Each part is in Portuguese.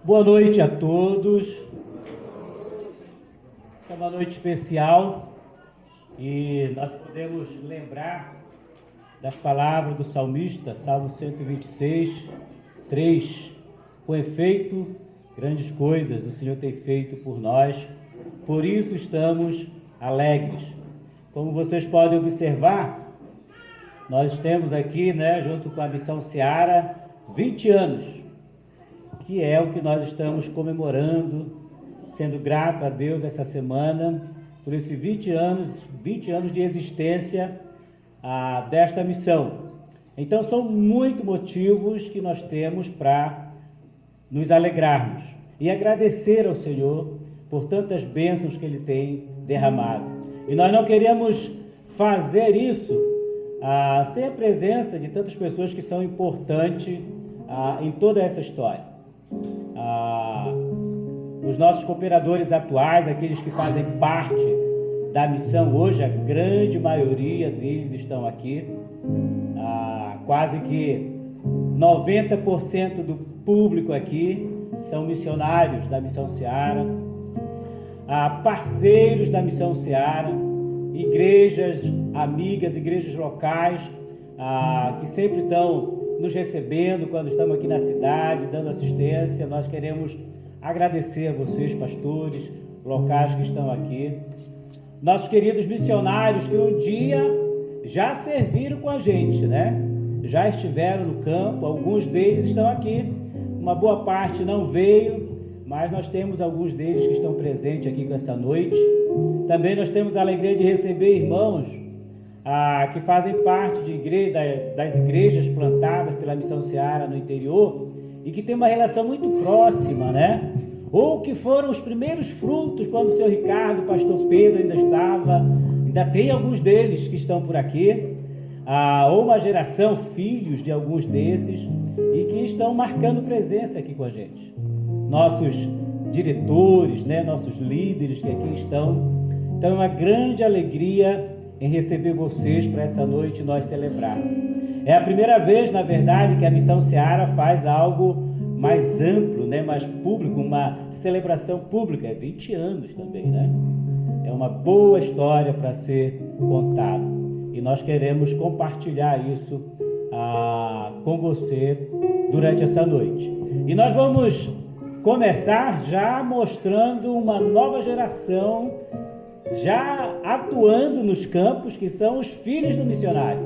Boa noite a todos. Essa é uma noite especial e nós podemos lembrar das palavras do salmista, Salmo 126, 3. Com efeito, grandes coisas o Senhor tem feito por nós, por isso estamos alegres. Como vocês podem observar, nós temos aqui, junto com a Missão Seara, 20 anos, que é o que nós estamos comemorando, sendo grato a Deus essa semana, por esses 20 anos de existência desta missão. Então são muitos motivos que nós temos para nos alegrarmos e agradecer ao Senhor por tantas bênçãos que Ele tem derramado. E nós não queremos fazer isso sem a presença de tantas pessoas que são importantes em toda essa história. Os nossos cooperadores atuais, aqueles que fazem parte da missão hoje, a grande maioria deles estão aqui. Quase que 90% do público aqui são missionários da Missão Seara, parceiros da Missão Seara, igrejas amigas, igrejas locais, que sempre estão nos recebendo quando estamos aqui na cidade, dando assistência. Nós queremos agradecer a vocês, pastores locais que estão aqui, nossos queridos missionários que um dia já serviram com a gente, já estiveram no campo, alguns deles estão aqui, uma boa parte não veio, mas nós temos alguns deles que estão presentes aqui com essa noite. Também nós temos a alegria de receber irmãos que fazem parte das igrejas plantadas pela Missão Seara no interior e que tem uma relação muito próxima, ou que foram os primeiros frutos quando o seu Ricardo, o pastor Pedro ainda tem alguns deles que estão por aqui, ou uma geração, filhos de alguns desses, e que estão marcando presença aqui com a gente. Nossos diretores, nossos líderes que aqui estão. Então é uma grande alegria em receber vocês para essa noite nós celebrarmos. É a primeira vez, na verdade, que a Missão Seara faz algo mais amplo, mais público, uma celebração pública. É 20 anos também, É uma boa história para ser contada. E nós queremos compartilhar isso com você durante essa noite. E nós vamos começar já mostrando uma nova geração já atuando nos campos, que são os filhos do missionário.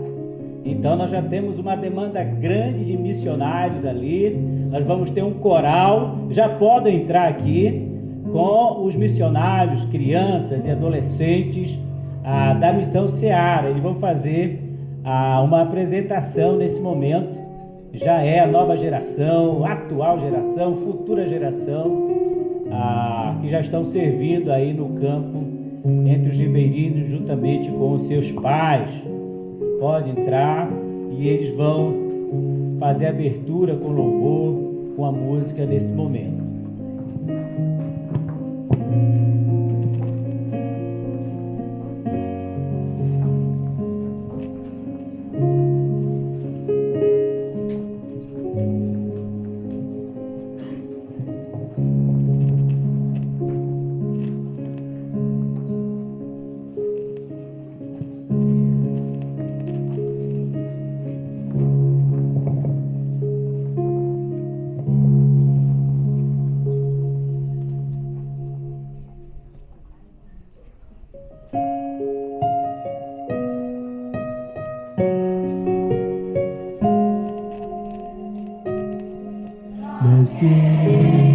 Então nós já temos uma demanda grande de missionários ali. Nós vamos ter um coral, já podem entrar aqui com os missionários, crianças e adolescentes da Missão Seara. Eles vão fazer uma apresentação nesse momento. Já é a nova geração, atual geração, futura geração, que já estão servindo aí no campo entre os ribeirinhos, juntamente com os seus pais. Pode entrar e eles vão fazer a abertura com louvor, com a música nesse momento. Marcharemos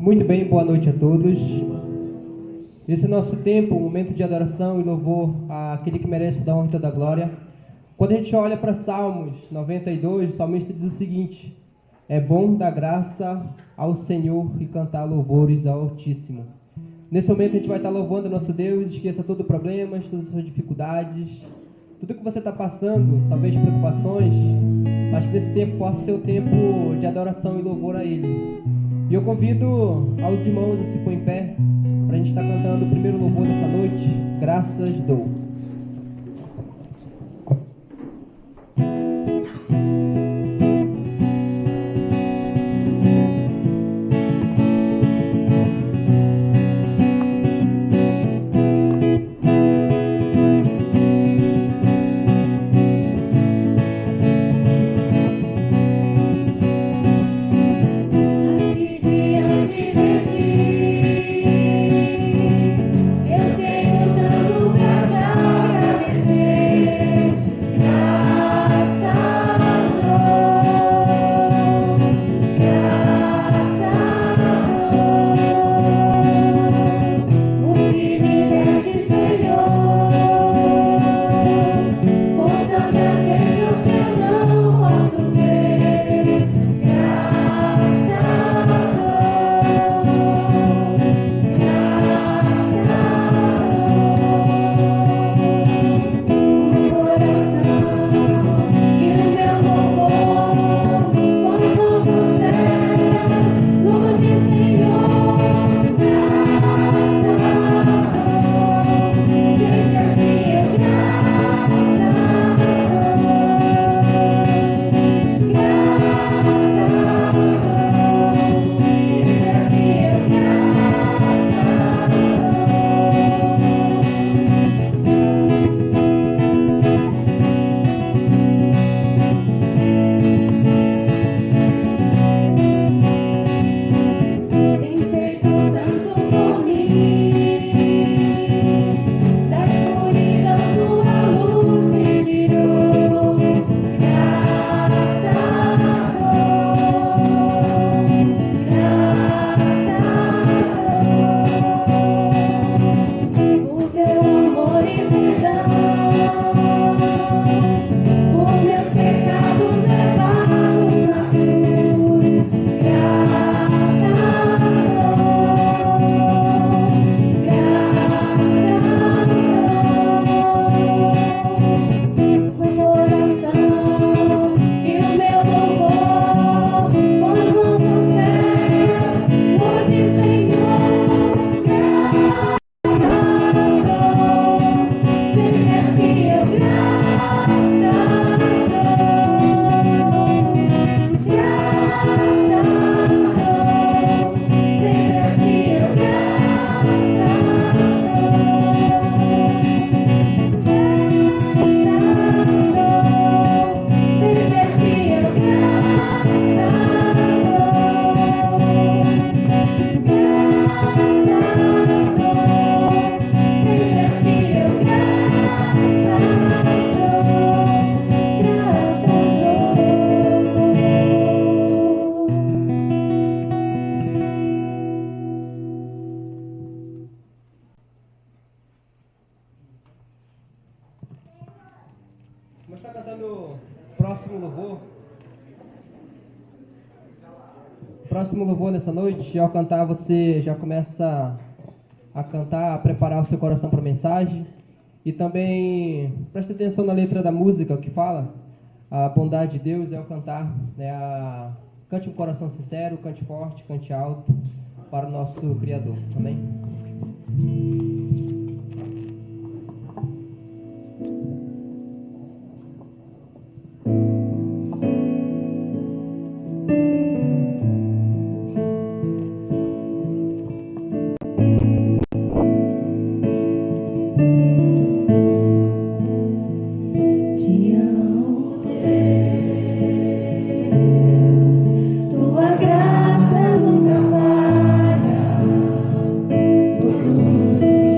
Muito bem, boa noite a todos. Esse é nosso tempo, um momento de adoração e louvor àquele que merece da honra e toda a glória. Quando a gente olha para Salmos 92, o salmista diz o seguinte: é bom dar graça ao Senhor e cantar louvores ao Altíssimo. Nesse momento a gente vai estar louvando o nosso Deus, esqueça todos os problemas, todas as suas dificuldades, tudo que você está passando, talvez preocupações, mas que nesse tempo possa ser o tempo de adoração e louvor a Ele. E eu convido aos irmãos a se pôr em pé, para a gente estar cantando o primeiro louvor dessa noite, Graças Dou. Próximo louvor nessa noite, ao cantar você já começa a cantar, a preparar o seu coração para a mensagem. E também preste atenção na letra da música que fala a bondade de Deus é ao cantar, cante um coração sincero, cante forte, cante alto para o nosso Criador. Amém? Graça nunca falha, todos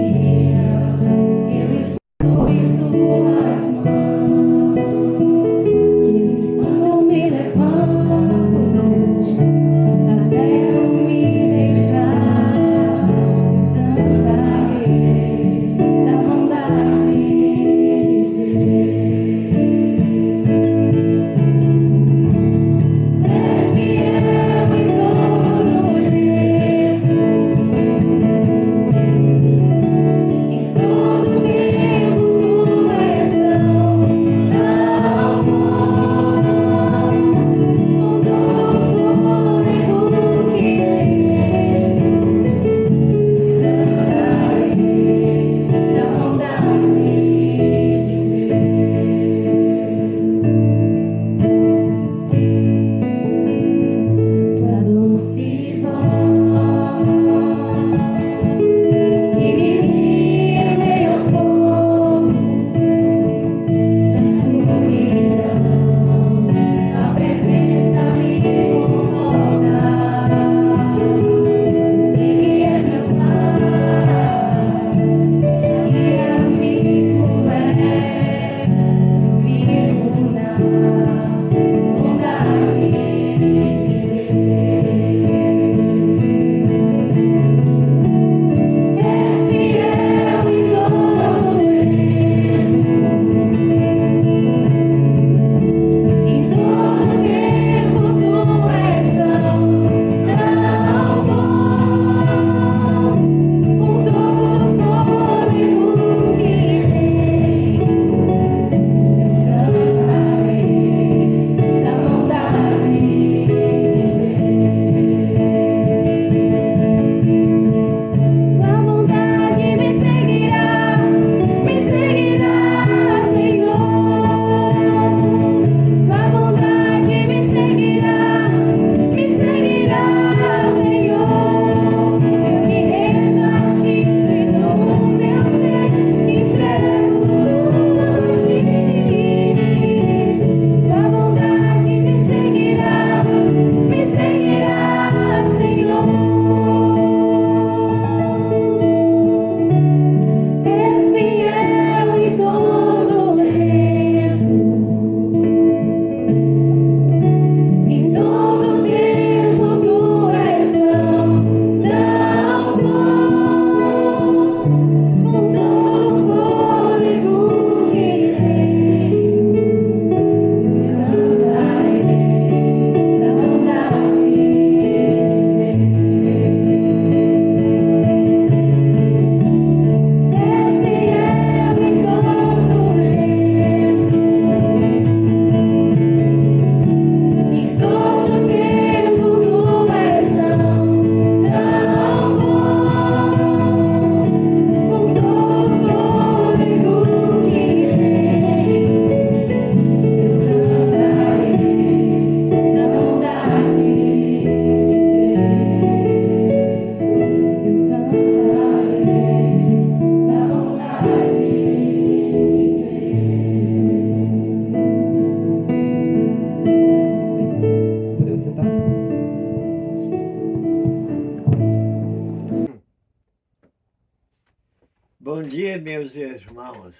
meus irmãos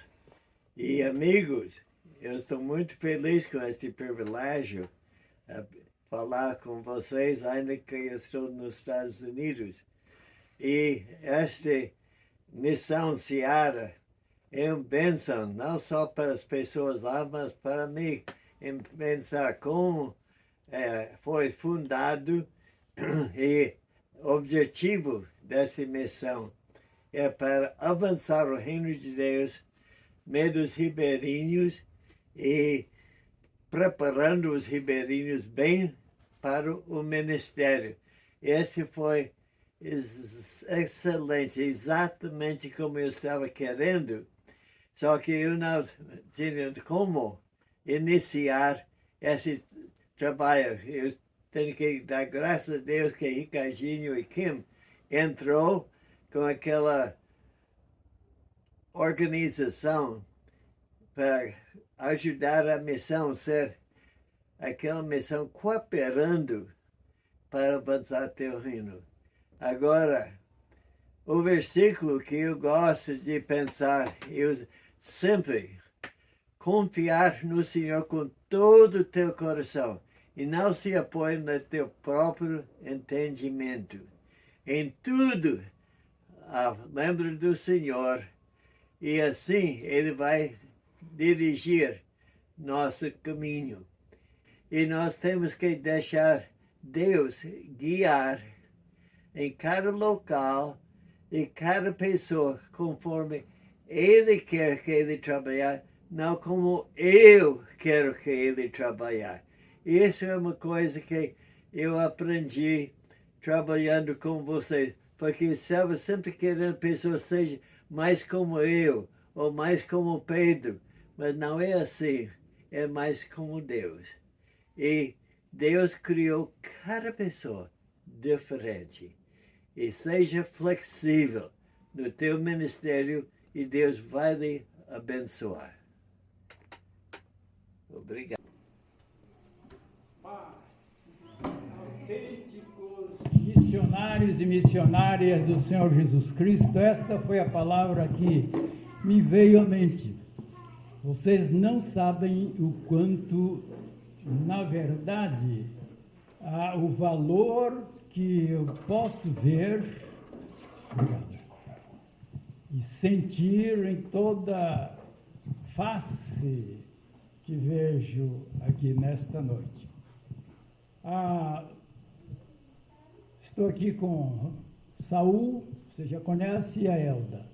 e amigos, eu estou muito feliz com este privilégio falar com vocês, ainda que eu estou nos Estados Unidos. E esta missão Seara é uma bênção, não só para as pessoas lá, mas para mim, em pensar como foi fundado e o objetivo dessa missão é para avançar o reino de Deus meio dos ribeirinhos e preparando os ribeirinhos bem para o ministério. Esse foi excelente, exatamente como eu estava querendo, só que eu não tinha como iniciar esse trabalho. Eu tenho que dar graças a Deus que Ricardinho e Kim entrou com aquela organização para ajudar a missão ser aquela missão cooperando para avançar teu reino. Agora, o versículo que eu gosto de pensar, eu sempre confiar no Senhor com todo o teu coração e não se apoie no teu próprio entendimento. Em tudo, lembre do Senhor e assim Ele vai dirigir nosso caminho. E nós temos que deixar Deus guiar em cada local e cada pessoa conforme Ele quer que Ele trabalhe, não como eu quero que Ele trabalhe. Isso é uma coisa que eu aprendi trabalhando com vocês, porque estava sempre querendo que pessoas sejam mais como eu, ou mais como Pedro, mas não é assim, é mais como Deus. E Deus criou cada pessoa diferente. E seja flexível no teu ministério e Deus vai lhe abençoar. Obrigado. Autênticos missionários e missionárias do Senhor Jesus Cristo, esta foi a palavra que me veio à mente. Vocês não sabem o quanto, na verdade, o valor que eu posso ver e sentir em toda face que vejo aqui nesta noite. Estou aqui com Saul, você já conhece, e a Elda.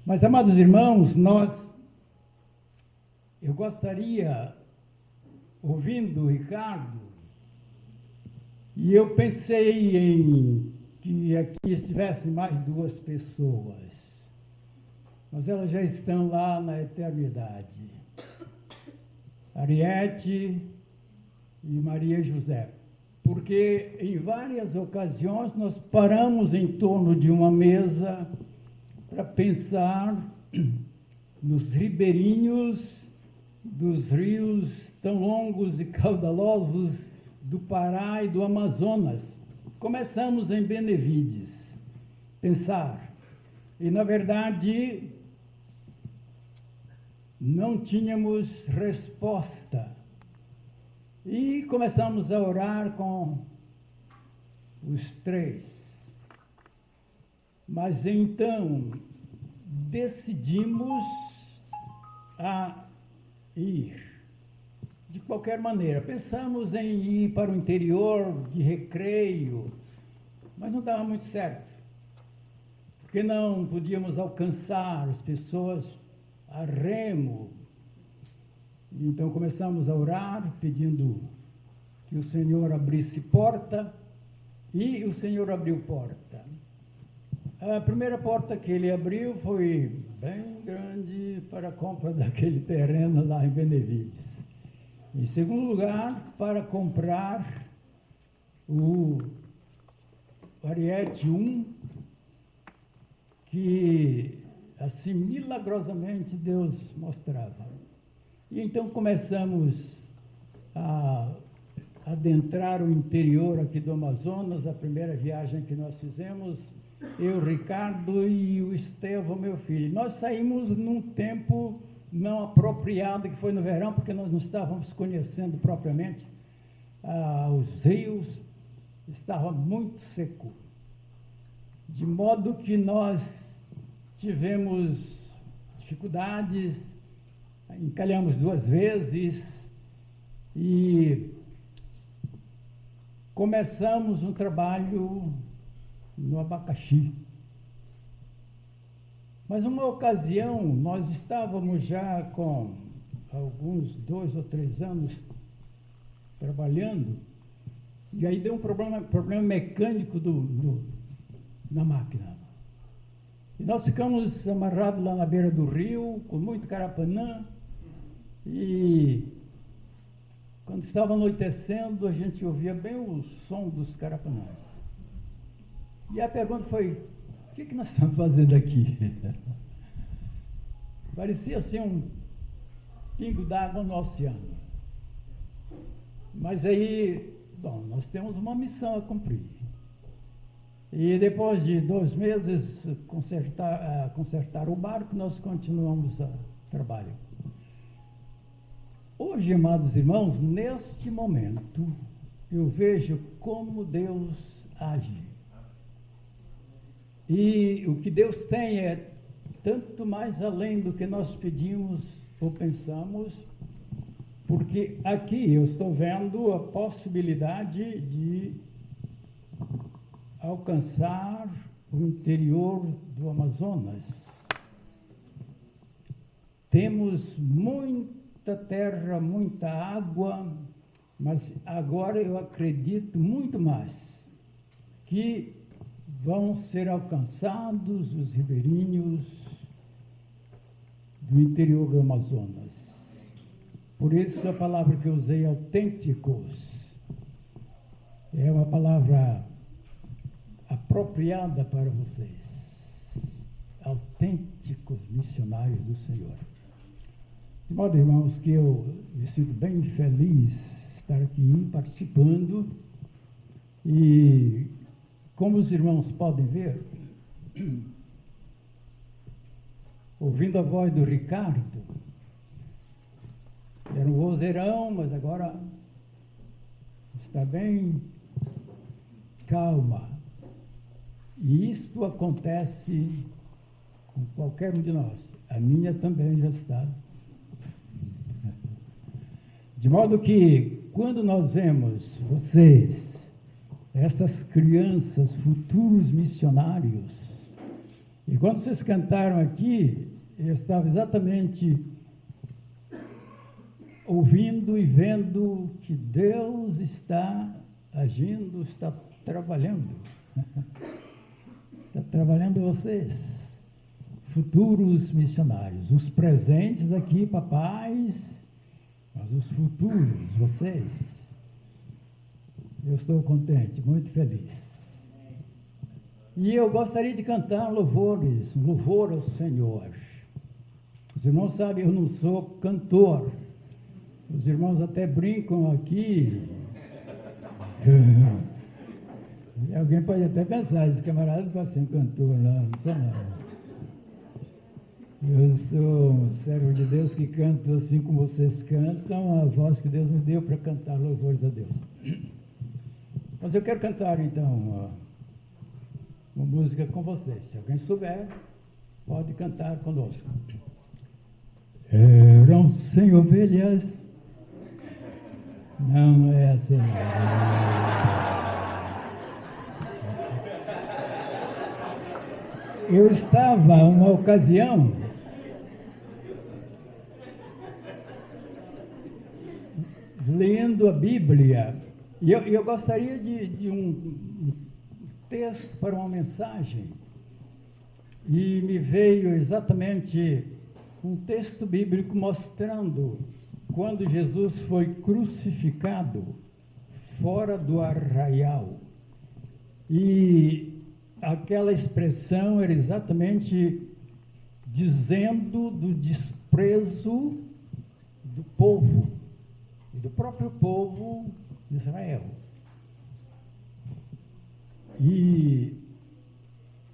Mas, amados irmãos, eu gostaria, ouvindo o Ricardo, e eu pensei em que aqui estivessem mais duas pessoas, mas elas já estão lá na eternidade. Ariete e Maria José. Porque em várias ocasiões nós paramos em torno de uma mesa para pensar nos ribeirinhos dos rios tão longos e caudalosos do Pará e do Amazonas. Começamos em Benevides, pensar. E, na verdade, não tínhamos resposta. E começamos a orar com os três. Mas então decidimos a ir. De qualquer maneira, pensamos em ir para o interior de recreio, mas não dava muito certo. Porque não podíamos alcançar as pessoas a remo. Então começamos a orar, pedindo que o Senhor abrisse porta, e o Senhor abriu porta. A primeira porta que ele abriu foi bem grande para a compra daquele terreno lá em Benevides. Em segundo lugar, para comprar o Ariete 1, que assim milagrosamente Deus mostrava. E então começamos a adentrar o interior aqui do Amazonas. A primeira viagem que nós fizemos eu, Ricardo e o Estevão, meu filho. Nós saímos num tempo não apropriado, que foi no verão, porque nós não estávamos conhecendo propriamente. Os rios estavam muito secos, de modo que nós tivemos dificuldades, encalhamos 2 vezes e começamos um trabalho no abacaxi. Mas uma ocasião, nós estávamos já com alguns 2 ou 3 anos trabalhando, e aí deu um problema mecânico na máquina. E nós ficamos amarrados lá na beira do rio, com muito carapanã, e quando estava anoitecendo, a gente ouvia bem o som dos carapanãs. E a pergunta foi: o que nós estamos fazendo aqui? Parecia assim um pingo d'água no oceano. Mas aí, bom, nós temos uma missão a cumprir. E depois de 2 meses consertar o barco, nós continuamos o trabalho. Hoje, amados irmãos, neste momento, eu vejo como Deus age. E o que Deus tem é tanto mais além do que nós pedimos ou pensamos, porque aqui eu estou vendo a possibilidade de alcançar o interior do Amazonas. Temos muita terra, muita água, mas agora eu acredito muito mais que vão ser alcançados os ribeirinhos do interior do Amazonas. Por isso a palavra que eu usei, autênticos, é uma palavra apropriada para vocês. Autênticos missionários do Senhor. De modo, irmãos, que eu me sinto bem feliz de estar aqui participando, e como os irmãos podem ver, ouvindo a voz do Ricardo, era um vozeirão, mas agora está bem calma. E isto acontece com qualquer um de nós. A minha também já está. De modo que, quando nós vemos vocês, essas crianças, futuros missionários, e quando vocês cantaram aqui, eu estava exatamente ouvindo e vendo que Deus está agindo, está trabalhando. Está trabalhando vocês, futuros missionários. Os presentes aqui, papais, mas os futuros, vocês. Eu estou contente, muito feliz. E eu gostaria de cantar louvores, um louvor ao Senhor. Os irmãos sabem, eu não sou cantor. Os irmãos até brincam aqui. E alguém pode até pensar, esse camarada pode ser um cantor, não sou não. Eu sou um servo de Deus que canto assim como vocês cantam, a voz que Deus me deu para cantar louvores a Deus. Mas eu quero cantar então uma música com vocês. Se alguém souber, pode cantar conosco. Eram 100 ovelhas. Não é assim. Eu estava, uma ocasião, lendo a Bíblia, e eu gostaria de um texto para uma mensagem, e me veio exatamente um texto bíblico mostrando quando Jesus foi crucificado fora do arraial. E aquela expressão era exatamente dizendo do desprezo do povo, e do próprio povo de Israel. E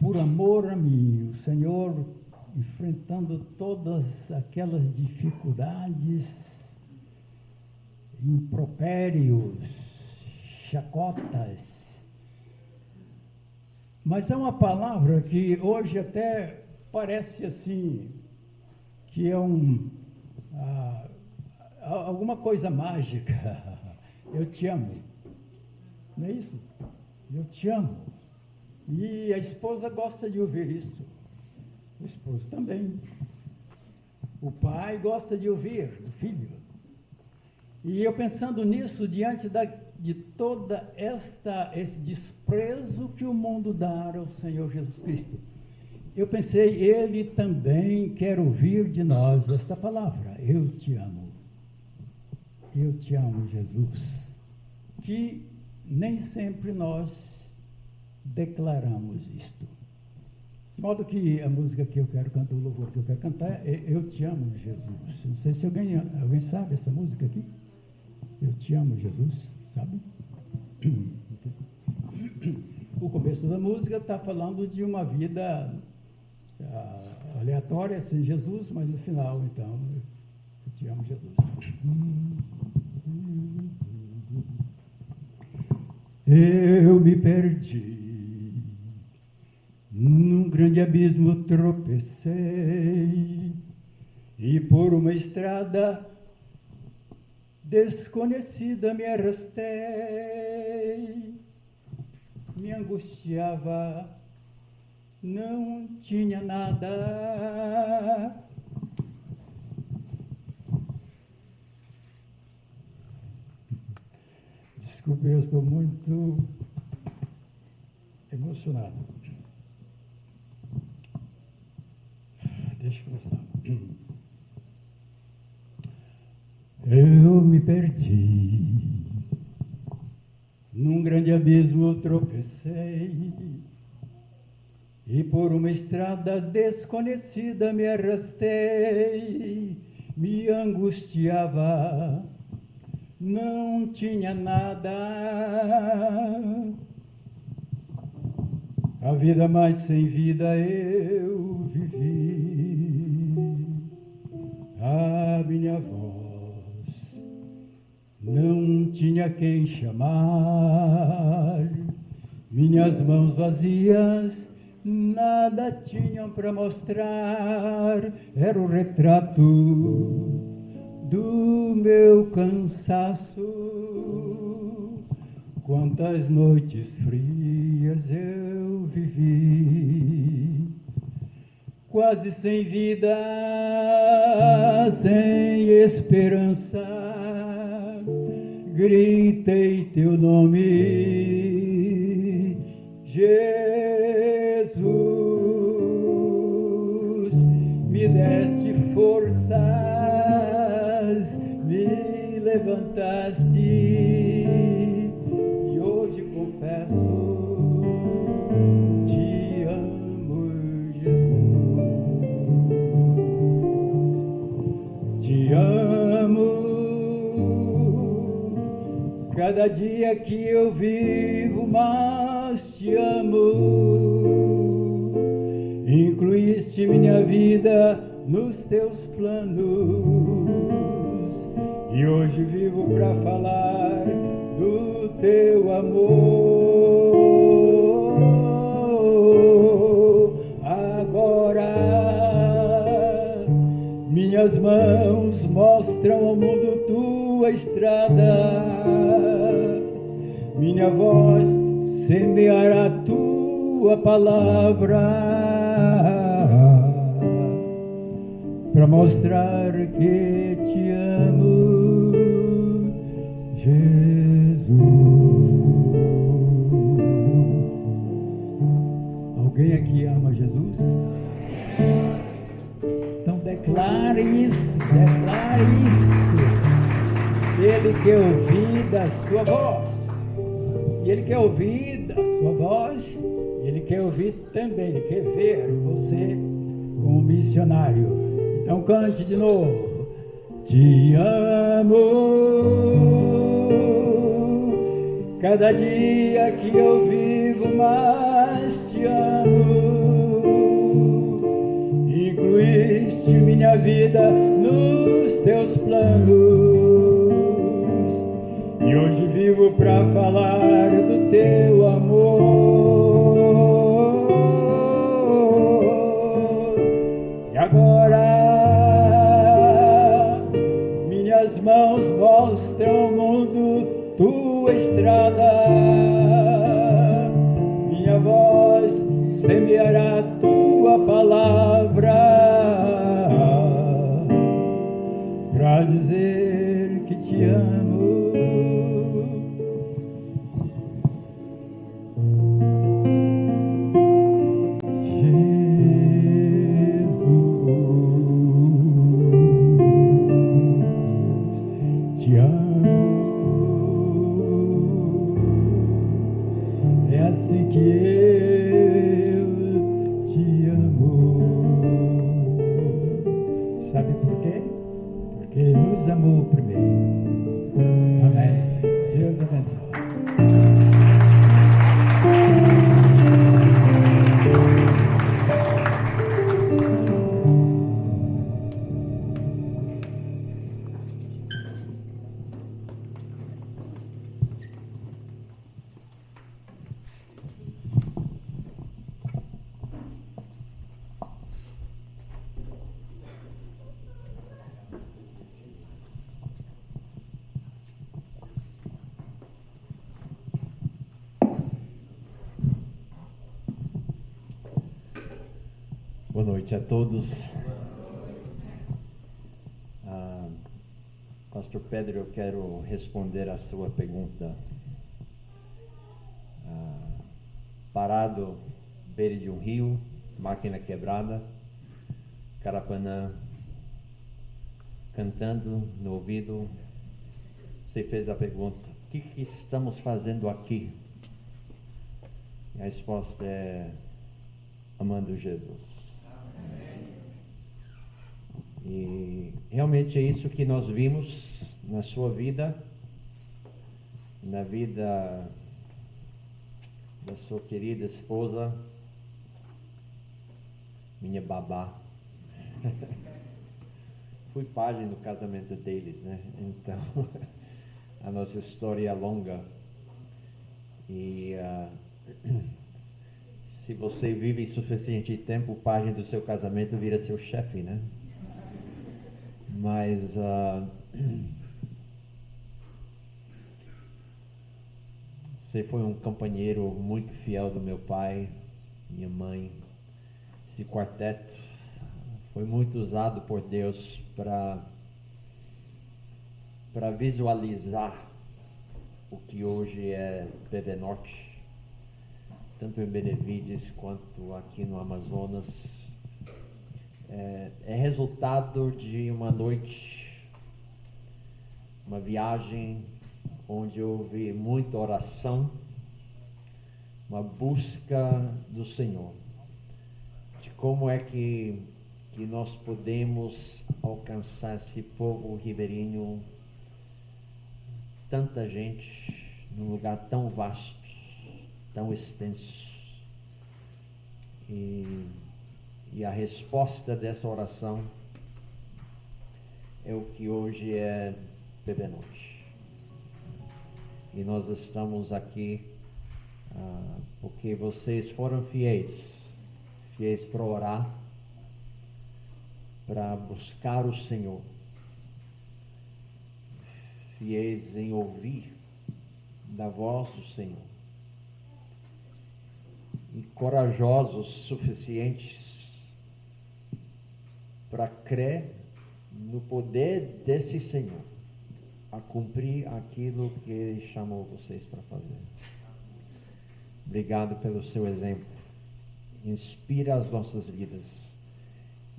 por amor a mim, o Senhor enfrentando todas aquelas dificuldades, impropérios, chacotas. Mas é uma palavra que hoje até parece assim, que é alguma coisa mágica. Eu te amo. Não é isso? Eu te amo. E a esposa gosta de ouvir isso. O esposo também. O pai gosta de ouvir o filho. E eu pensando nisso, diante de toda esse desprezo que o mundo dá ao Senhor Jesus Cristo, eu pensei, ele também quer ouvir de nós esta palavra: eu te amo. Eu te amo, Jesus. Que nem sempre nós declaramos isto. De modo que a música que eu quero cantar, o louvor que eu quero cantar é Eu Te Amo, Jesus. Não sei se alguém sabe essa música aqui. Eu te amo, Jesus, sabe? O começo da música está falando de uma vida aleatória, sem Jesus, mas no final, então, eu te amo, Jesus. Eu me perdi, num grande abismo tropecei, e por uma estrada desconhecida me arrastei, me angustiava, não tinha nada. Desculpe, eu estou muito emocionado. Deixa eu começar. Eu me perdi, num grande abismo tropecei, e por uma estrada desconhecida me arrastei, me angustiava, não tinha nada. A vida mais sem vida eu vivi, a minha voz não tinha quem chamar, minhas mãos vazias nada tinham para mostrar, era o retrato do meu cansaço. Quantas noites frias eu vivi, quase sem vida, sem esperança. Gritei teu nome, Jesus, me deste forças, me levantaste, e hoje confesso, te amo, Jesus, te amo. Cada dia que eu vivo, mais te amo. Incluíste minha vida nos teus planos, e hoje vivo para falar do teu amor. Agora minhas mãos mostram ao mundo tua estrada, minha voz semeará a tua palavra, para mostrar que te amo, Jesus. Alguém aqui ama Jesus? Então declare isto, declare isto. Ele quer ouvir da sua voz. E Ele quer ouvir da sua voz. E Ele quer ouvir também, Ele quer ver você como missionário. Então cante de novo. Te amo. Cada dia que eu vivo mais te amo. incluíste minha vida nos teus planos. E hoje vivo para falar do teu amor. E agora minhas mãos mostram ao mundo tua estrada. Minha voz semeará tua palavra para dizer que te amo. Jesus, te amo. É assim que eu te amo. Sabe por quê? Porque Ele nos amou primeiro. Amém. Deus abençoe. Boa noite a todos. Pastor Pedro, eu quero responder a sua pergunta. Parado, beira de um rio, máquina quebrada, Carapanã, cantando no ouvido, você fez a pergunta: o que estamos fazendo aqui? E a resposta é: amando Jesus. E realmente é isso que nós vimos na sua vida, na vida da sua querida esposa, minha babá. Fui pajem do casamento deles, né? Então, a nossa história é longa. E se você vive suficiente tempo, o pajem do seu casamento vira seu chefe, né? Mas você foi um companheiro muito fiel do meu pai, minha mãe. Esse quarteto foi muito usado por Deus para visualizar o que hoje é PV Norte, tanto em Benevides quanto aqui no Amazonas. É resultado de uma noite, uma viagem onde houve muita oração, uma busca do Senhor, de como é que nós podemos alcançar esse povo ribeirinho, tanta gente, num lugar tão vasto, tão extenso. E a resposta dessa oração é o que hoje é PV Norte. E nós estamos aqui porque vocês foram fiéis para orar, para buscar o Senhor, fiéis em ouvir da voz do Senhor, e corajosos suficientes para crer no poder desse Senhor a cumprir aquilo que Ele chamou vocês para fazer. Obrigado pelo seu exemplo. Inspira as nossas vidas.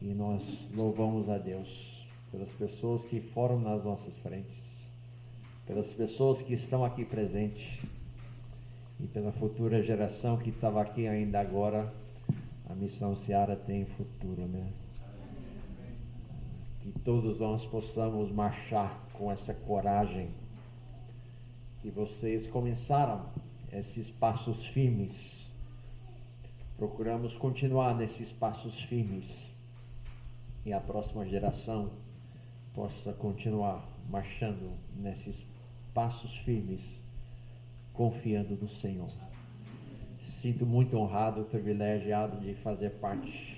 E nós louvamos a Deus pelas pessoas que foram nas nossas frentes, pelas pessoas que estão aqui presentes e pela futura geração que estava aqui ainda agora. A Missão Seara tem futuro, né? Que todos nós possamos marchar com essa coragem que vocês começaram, esses passos firmes. Procuramos continuar nesses passos firmes e a próxima geração possa continuar marchando nesses passos firmes, confiando no Senhor. Sinto muito honrado, privilegiado de fazer parte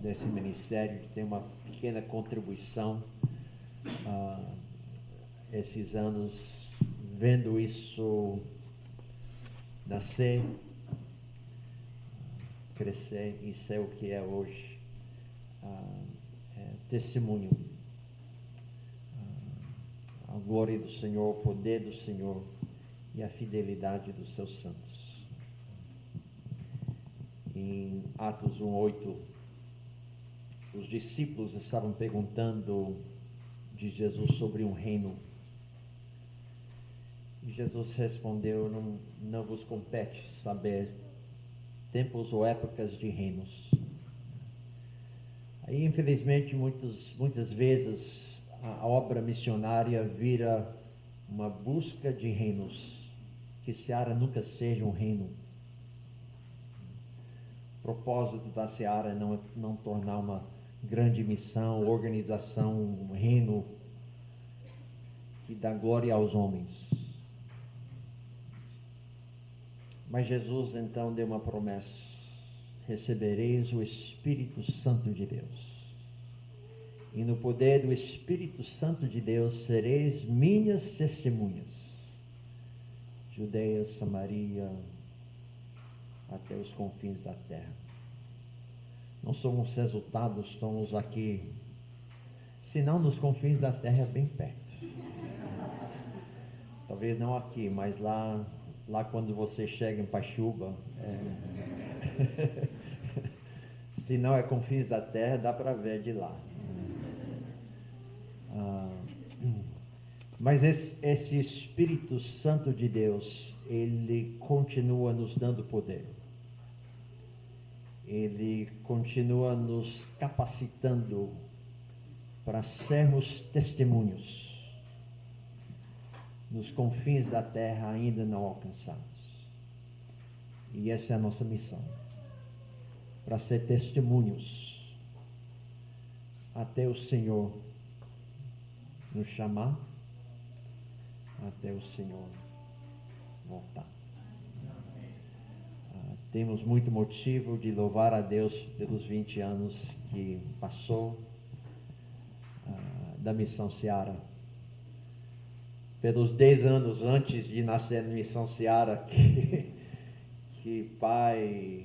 desse ministério, de ter uma pequena contribuição esses anos, vendo isso nascer, crescer e ser o que é hoje. Testemunho a glória do Senhor, o poder do Senhor e a fidelidade dos seus santos. Em Atos 1:8, os discípulos estavam perguntando de Jesus sobre um reino. E Jesus respondeu: não vos compete saber tempos ou épocas de reinos. Aí, infelizmente, muitas vezes a obra missionária vira uma busca de reinos, que Seara nunca seja um reino. O propósito da Seara é não tornar uma grande missão, organização, um reino que dá glória aos homens. Mas Jesus então deu uma promessa: recebereis o Espírito Santo de Deus. E no poder do Espírito Santo de Deus sereis minhas testemunhas. Judeia, Samaria, até os confins da terra. Não somos resultados, estamos aqui, se não nos confins da terra, bem perto. Talvez não aqui, mas lá quando você chega em Pachuba, se não é confins da terra, dá para ver de lá. Mas esse Espírito Santo de Deus, ele continua nos dando poder. Ele continua nos capacitando para sermos testemunhos nos confins da terra ainda não alcançados. E essa é a nossa missão, para ser testemunhos até o Senhor nos chamar, até o Senhor voltar. Temos muito motivo de louvar a Deus pelos 20 anos que passou da Missão Seara, pelos 10 anos antes de nascer na Missão Seara, que pai,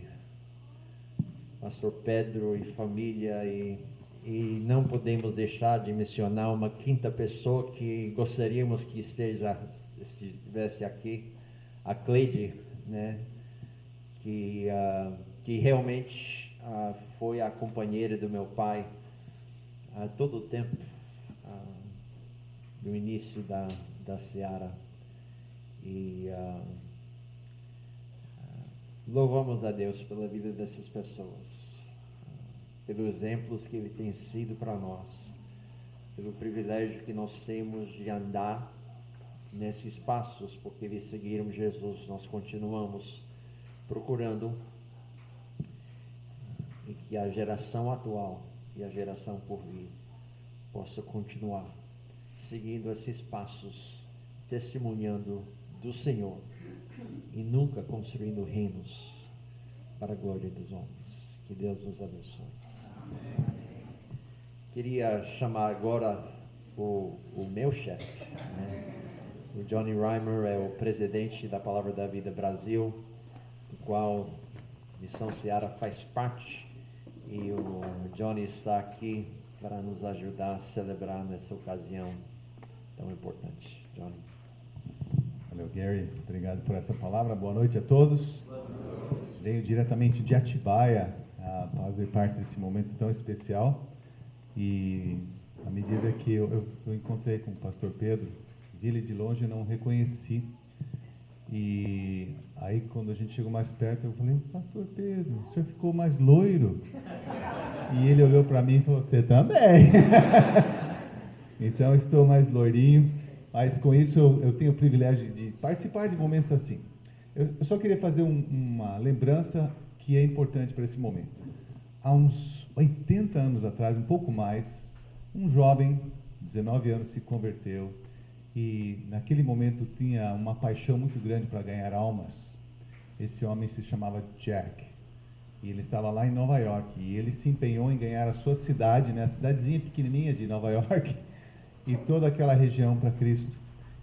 pastor Pedro e família, e não podemos deixar de mencionar uma quinta pessoa que gostaríamos que estivesse aqui, a Cleide, né? Que realmente foi a companheira do meu pai todo o tempo do início da Seara. E louvamos a Deus pela vida dessas pessoas, pelos exemplos que Ele tem sido para nós, pelo privilégio que nós temos de andar nesses passos, porque eles seguiram Jesus. Nós continuamos procurando, e que a geração atual e a geração por vir possa continuar seguindo esses passos, testemunhando do Senhor e nunca construindo reinos para a glória dos homens. Que Deus nos abençoe. Queria chamar agora o meu chefe, né? O Johnny Reimer é o presidente da Palavra da Vida Brasil, do qual Missão Seara faz parte, e o Johnny está aqui para nos ajudar a celebrar nessa ocasião tão importante. Johnny. Valeu, Gary. Obrigado por essa palavra. Boa noite a todos. Venho diretamente de Atibaia a fazer parte desse momento tão especial. E à medida que eu encontrei com o pastor Pedro, vi ele de longe e não reconheci. E aí, quando a gente chegou mais perto, eu falei: pastor Pedro, o senhor ficou mais loiro? E ele olhou para mim e falou: você também. Então, estou mais loirinho, mas com isso eu tenho o privilégio de participar de momentos assim. Eu só queria fazer uma lembrança que é importante para esse momento. há uns 80 anos atrás, um pouco mais, um jovem, 19 anos, se converteu e naquele momento tinha uma paixão muito grande para ganhar almas. Esse homem se chamava Jack e ele estava lá em Nova York e ele se empenhou em ganhar a sua cidade, né, a cidadezinha pequenininha de Nova York e toda aquela região para Cristo.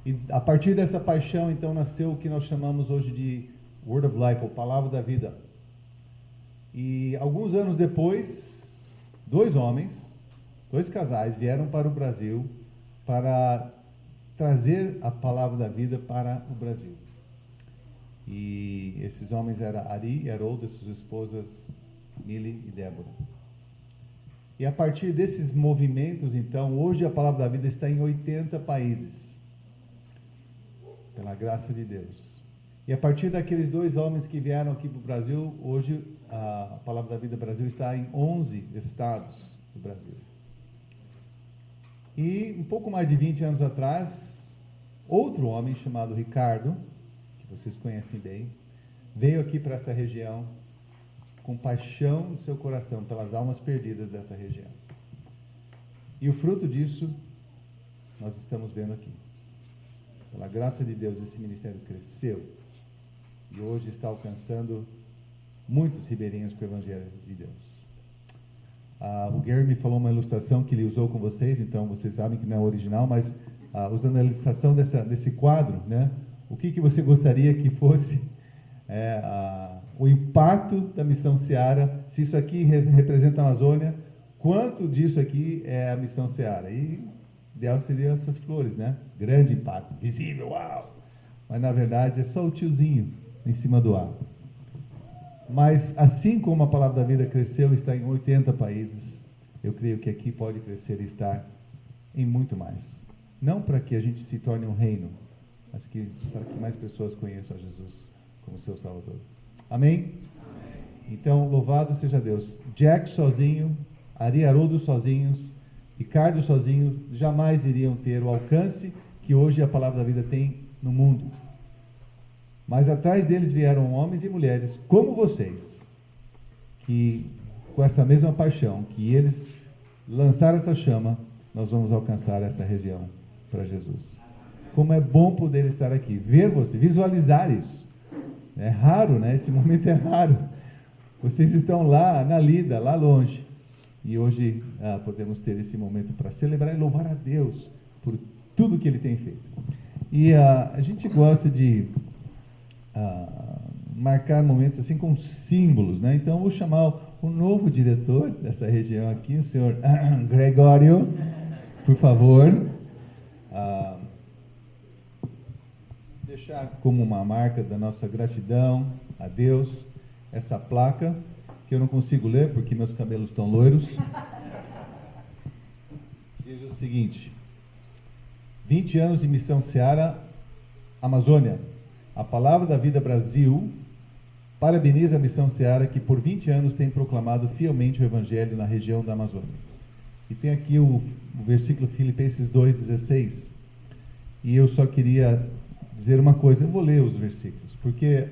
E a partir dessa paixão, então, nasceu o que nós chamamos hoje de Word of Life, ou Palavra da Vida. E alguns anos depois, dois casais vieram para o Brasil para trazer a Palavra da Vida para o Brasil. E esses homens eram Ari e Harold, suas esposas Millie e Débora. E a partir desses movimentos, então, hoje a Palavra da Vida está em 80 países, pela graça de Deus. E a partir daqueles dois homens que vieram aqui para o Brasil, hoje a Palavra da Vida Brasil está em 11 estados do Brasil. E um pouco mais de 20 anos atrás, outro homem chamado Ricardo, que vocês conhecem bem, veio aqui para essa região com paixão no seu coração pelas almas perdidas dessa região. E o fruto disso nós estamos vendo aqui. Pela graça de Deus, esse ministério cresceu e hoje está alcançando muitos ribeirinhos com o Evangelho de Deus. O Gary me falou uma ilustração que ele usou com vocês, então vocês sabem que não é original, mas usando a ilustração desse quadro, né, o que você gostaria que fosse o impacto da Missão Seara, se isso aqui representa a Amazônia, quanto disso aqui é a Missão Seara? E o ideal seria essas flores, né? Grande impacto, visível, uau! Mas na verdade é só o tiozinho em cima do ar. Mas assim como a Palavra da Vida cresceu e está em 80 países, eu creio que aqui pode crescer e estar em muito mais. Não para que a gente se torne um reino, mas para que mais pessoas conheçam a Jesus como seu Salvador. Amém? Então, louvado seja Deus. Jack sozinho, Ari e Haroldo sozinhos, Ricardo sozinho, jamais iriam ter o alcance que hoje a Palavra da Vida tem no mundo. Mas atrás deles vieram homens e mulheres como vocês, que com essa mesma paixão, que eles lançaram essa chama, nós vamos alcançar essa região para Jesus. Como é bom poder estar aqui, ver você, visualizar isso. É raro, né? Esse momento é raro. Vocês estão lá na lida, lá longe. E hoje podemos ter esse momento para celebrar e louvar a Deus por tudo que Ele tem feito. E a gente gosta de marcar momentos assim com símbolos, né? Então, vou chamar o novo diretor dessa região aqui, o senhor Gregório, por favor. Deixar como uma marca da nossa gratidão a Deus essa placa, que eu não consigo ler porque meus cabelos estão loiros. Diz o seguinte: 20 anos de Missão Seara, Amazônia. A Palavra da Vida Brasil parabeniza a Missão Seara, que por 20 anos tem proclamado fielmente o Evangelho na região da Amazônia. E tem aqui o versículo Filipenses 2,16. E eu só queria dizer uma coisa, eu vou ler os versículos, porque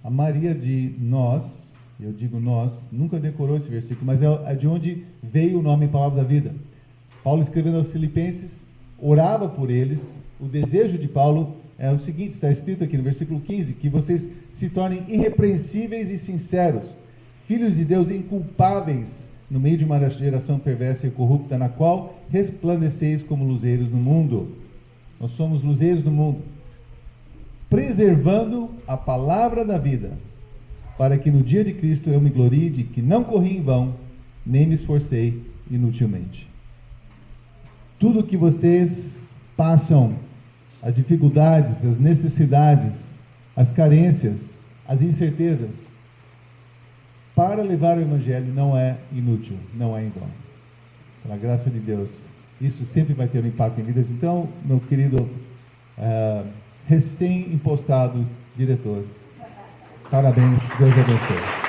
a maioria de nós, eu digo nós, nunca decorou esse versículo, mas é de onde veio o nome Palavra da Vida. Paulo, escrevendo aos Filipenses, orava por eles. O desejo de Paulo é o seguinte, está escrito aqui no versículo 15, que vocês se tornem irrepreensíveis e sinceros, filhos de Deus inculpáveis, no meio de uma geração perversa e corrupta, na qual resplandeceis como luzeiros no mundo. Nós somos luzeiros no mundo, preservando a palavra da vida, para que no dia de Cristo eu me glorie de que não corri em vão, nem me esforcei inutilmente. Tudo que vocês passam, as dificuldades, as necessidades, as carências, as incertezas, para levar o Evangelho não é inútil, não é em vão. Pela graça de Deus, isso sempre vai ter um impacto em vidas. Então, meu querido recém-empossado diretor, parabéns, Deus abençoe.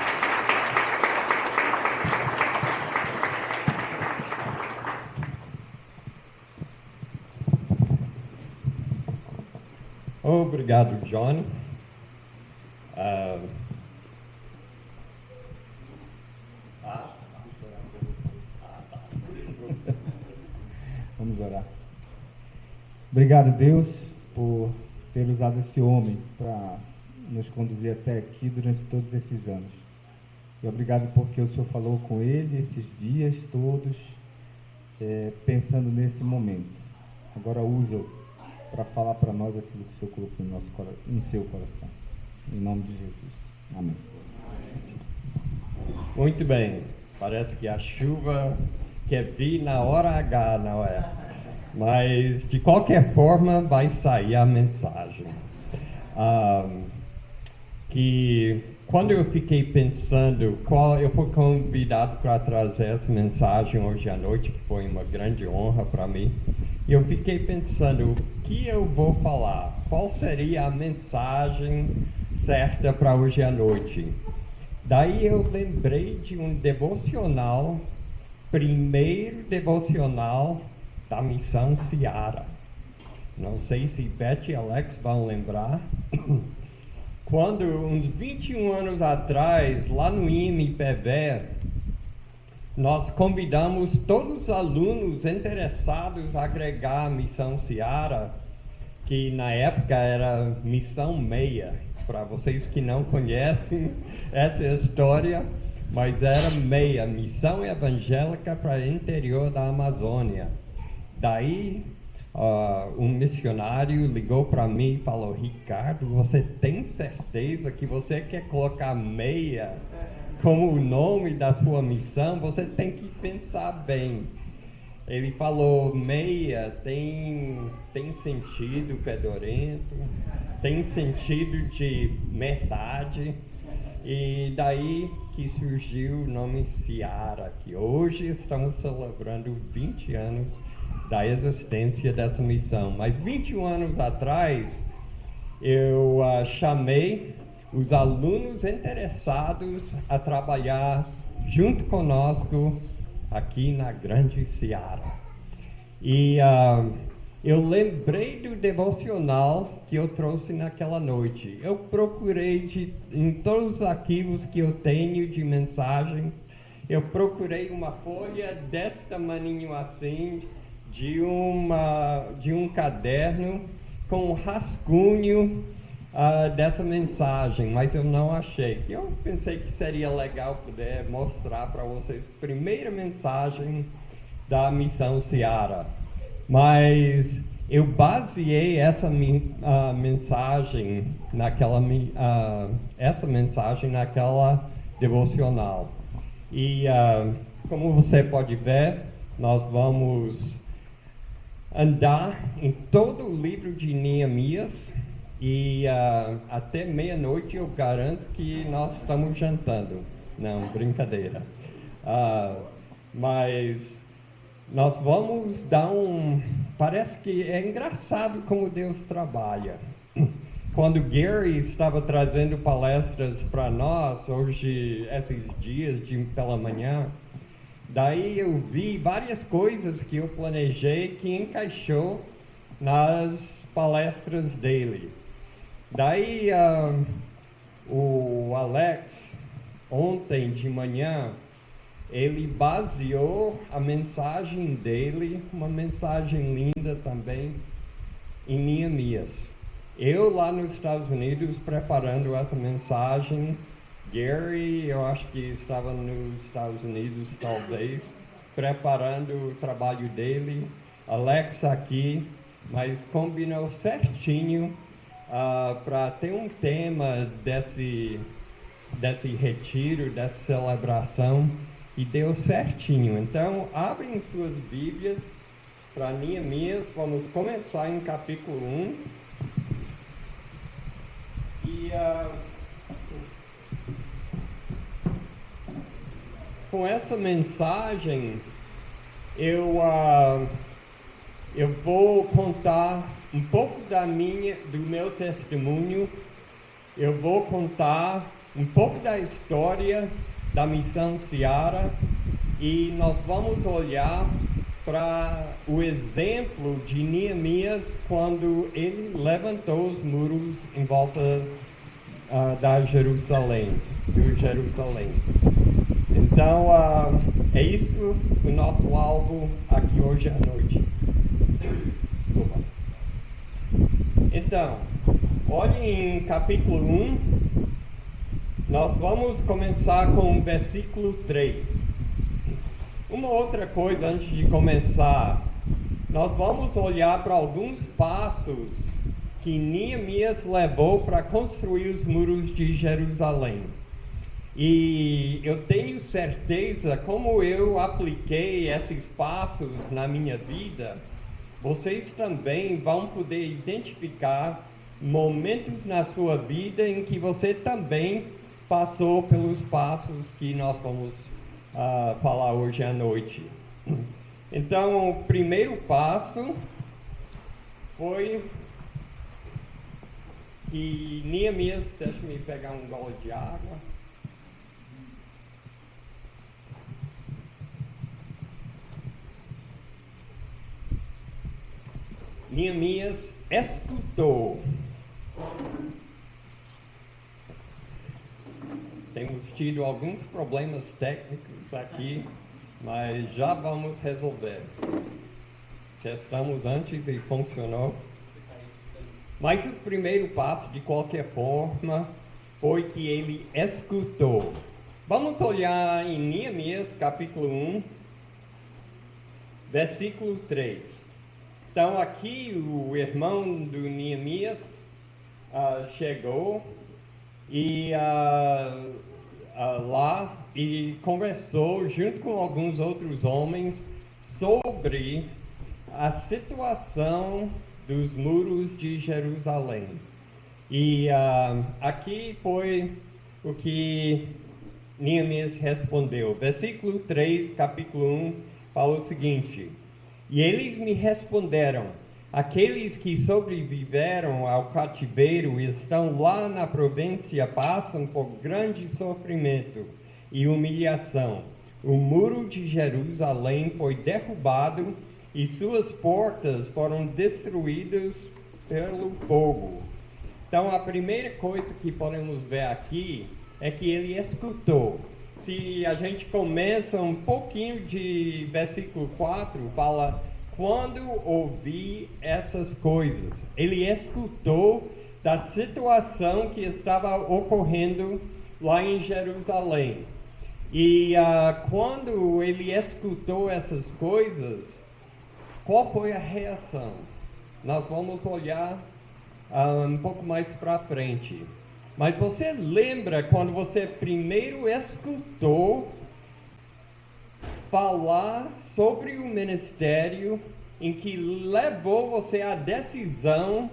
Obrigado, John. orar. Obrigado, Deus, por ter usado esse homem para nos conduzir até aqui durante todos esses anos. E obrigado porque o Senhor falou com ele esses dias todos, pensando nesse momento. Agora usa-o para falar para nós aquilo que o Senhor colocou em seu coração. Em nome de Jesus. Amém. Muito bem. Parece que a chuva quer vir na hora H, não é? Mas, de qualquer forma, vai sair a mensagem. Que quando eu fiquei pensando, eu fui convidado para trazer essa mensagem hoje à noite, que foi uma grande honra para mim. E eu fiquei pensando, o que eu vou falar? Qual seria a mensagem certa para hoje à noite? Daí eu lembrei de um devocional, primeiro devocional da Missão Seara. Não sei se Beth e Alex vão lembrar. Quando, uns 21 anos atrás, lá no IMPV, nós convidamos todos os alunos interessados a agregar a Missão Seara, que na época era Missão Meia. Para vocês que não conhecem essa história, mas era Meia, Missão Evangélica para o interior da Amazônia. Daí, um missionário ligou para mim e falou: Ricardo, você tem certeza que você quer colocar Meia como o nome da sua missão? Você tem que pensar bem. Ele falou: Meia tem sentido fedorento, tem sentido de metade. E daí que surgiu o nome Seara, que hoje estamos celebrando 20 anos da existência dessa missão. Mas 21 anos atrás, eu chamei os alunos interessados a trabalhar junto conosco aqui na Grande Seara. E eu lembrei do devocional que eu trouxe naquela noite. Eu procurei em todos os arquivos que eu tenho de mensagens, eu procurei uma folha desse tamanho assim, de um caderno com um rascunho dessa mensagem, mas eu não achei. Eu pensei que seria legal poder mostrar para vocês a primeira mensagem da Missão Seara. Mas eu baseei essa mensagem naquela devocional. E como você pode ver, nós vamos andar em todo o livro de Neemias e até meia-noite eu garanto que nós estamos jantando. Não, brincadeira. Mas nós vamos dar Parece que é engraçado como Deus trabalha. Quando Gary estava trazendo palestras para nós, hoje, esses dias pela manhã, daí eu vi várias coisas que eu planejei que encaixou nas palestras dele. Daí o Alex, ontem de manhã, ele baseou a mensagem dele, uma mensagem linda também, em Neemias. Eu lá nos Estados Unidos preparando essa mensagem, Gary, eu acho que estava nos Estados Unidos talvez, preparando o trabalho dele, Alex aqui, mas combinou certinho para ter um tema desse retiro, dessa celebração, e deu certinho. Então, abrem suas Bíblias para Neemias, vamos começar em capítulo 1. E com essa mensagem, eu vou contar um pouco do meu testemunho, eu vou contar um pouco da história da Missão Seara e nós vamos olhar para o exemplo de Neemias quando ele levantou os muros em volta do Jerusalém. Então, é isso o nosso alvo aqui hoje à noite. Então, olhe em capítulo 1, nós vamos começar com o versículo 3. Uma outra coisa antes de começar, nós vamos olhar para alguns passos que Neemias levou para construir os muros de Jerusalém. E eu tenho certeza, como eu apliquei esses passos na minha vida, vocês também vão poder identificar momentos na sua vida em que você também passou pelos passos que nós vamos falar hoje à noite. Então, o primeiro passo foi que Neemias, deixa-me pegar um gole de água. Neemias escutou. Temos tido alguns problemas técnicos aqui, mas já vamos resolver. Testamos antes e funcionou. Mas o primeiro passo, de qualquer forma, foi que ele escutou. Vamos olhar em Neemias, capítulo 1, versículo 3. Então, aqui o irmão do Neemias chegou e lá e conversou junto com alguns outros homens sobre a situação dos muros de Jerusalém. E aqui foi o que Neemias respondeu. Versículo 3, capítulo 1, fala o seguinte: E eles me responderam: aqueles que sobreviveram ao cativeiro e estão lá na província passam por grande sofrimento e humilhação. O muro de Jerusalém foi derrubado e suas portas foram destruídas pelo fogo. Então, a primeira coisa que podemos ver aqui é que ele escutou. Se a gente começa um pouquinho de versículo 4, fala: quando ouvi essas coisas. Ele escutou da situação que estava ocorrendo lá em Jerusalém. E quando ele escutou essas coisas, qual foi a reação? Nós vamos olhar um pouco mais para frente. Mas você lembra quando você primeiro escutou falar sobre o ministério em que levou você à decisão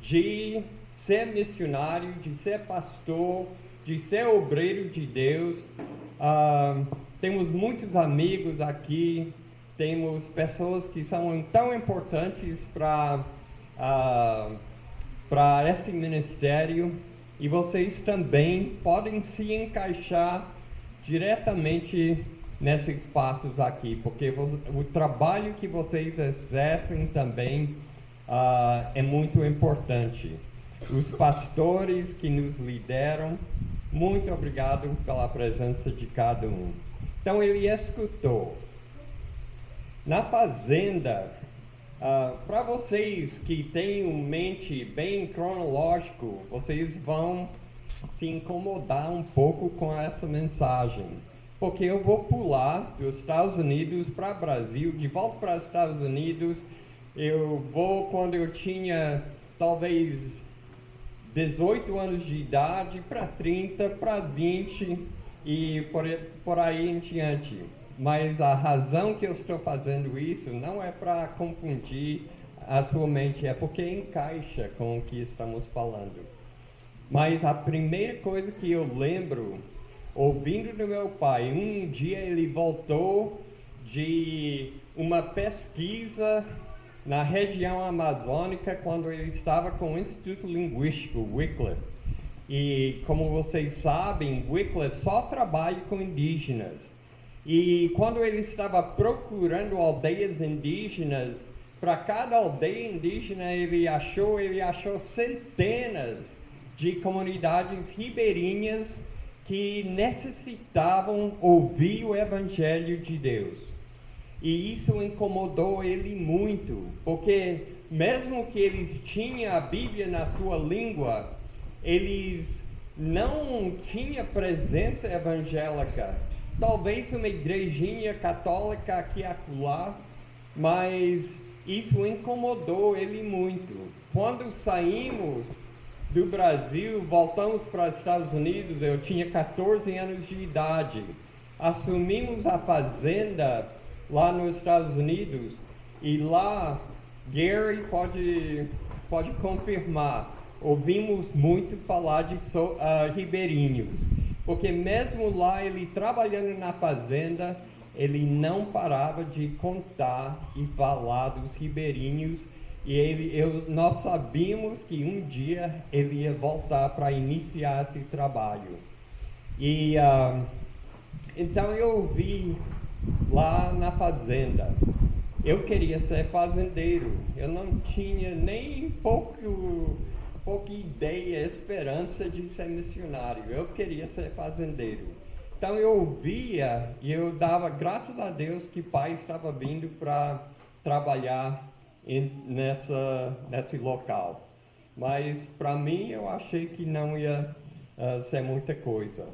de ser missionário, de ser pastor, de ser obreiro de Deus? Temos muitos amigos aqui, temos pessoas que são tão importantes para esse ministério, e vocês também podem se encaixar diretamente nesses passos aqui, porque o trabalho que vocês exercem também é muito importante. Os pastores que nos lideram, muito obrigado pela presença de cada um. Então ele escutou. Na fazenda, para vocês que têm uma mente bem cronológico, vocês vão se incomodar um pouco com essa mensagem, porque eu vou pular dos Estados Unidos para o Brasil, de volta para os Estados Unidos. Eu vou quando eu tinha talvez 18 anos de idade, para 30, para 20 e por aí em diante. Mas a razão que eu estou fazendo isso não é para confundir a sua mente, é porque encaixa com o que estamos falando. Mas a primeira coisa que eu lembro, ouvindo do meu pai, um dia ele voltou de uma pesquisa na região amazônica, quando ele estava com o Instituto Linguístico, Wycliffe. E como vocês sabem, Wycliffe só trabalha com indígenas. E quando ele estava procurando aldeias indígenas, para cada aldeia indígena ele achou centenas de comunidades ribeirinhas que necessitavam ouvir o Evangelho de Deus. E isso incomodou ele muito, porque mesmo que eles tinham a Bíblia na sua língua, eles não tinham presença evangélica. Talvez uma igrejinha católica aqui e acolá, mas isso incomodou ele muito. Quando saímos do Brasil, voltamos para os Estados Unidos, eu tinha 14 anos de idade. Assumimos a fazenda lá nos Estados Unidos e lá, Gary pode confirmar, ouvimos muito falar de ribeirinhos, porque mesmo lá ele trabalhando na fazenda, ele não parava de contar e falar dos ribeirinhos, e nós sabíamos que um dia ele ia voltar para iniciar esse trabalho. E então eu ouvi lá na fazenda. Eu queria ser fazendeiro. Eu não tinha nem pouca ideia, esperança de ser missionário. Eu queria ser fazendeiro. Então eu ouvia e eu dava graças a Deus que pai estava vindo para trabalhar nesse local. Mas para mim eu achei que não ia ser muita coisa.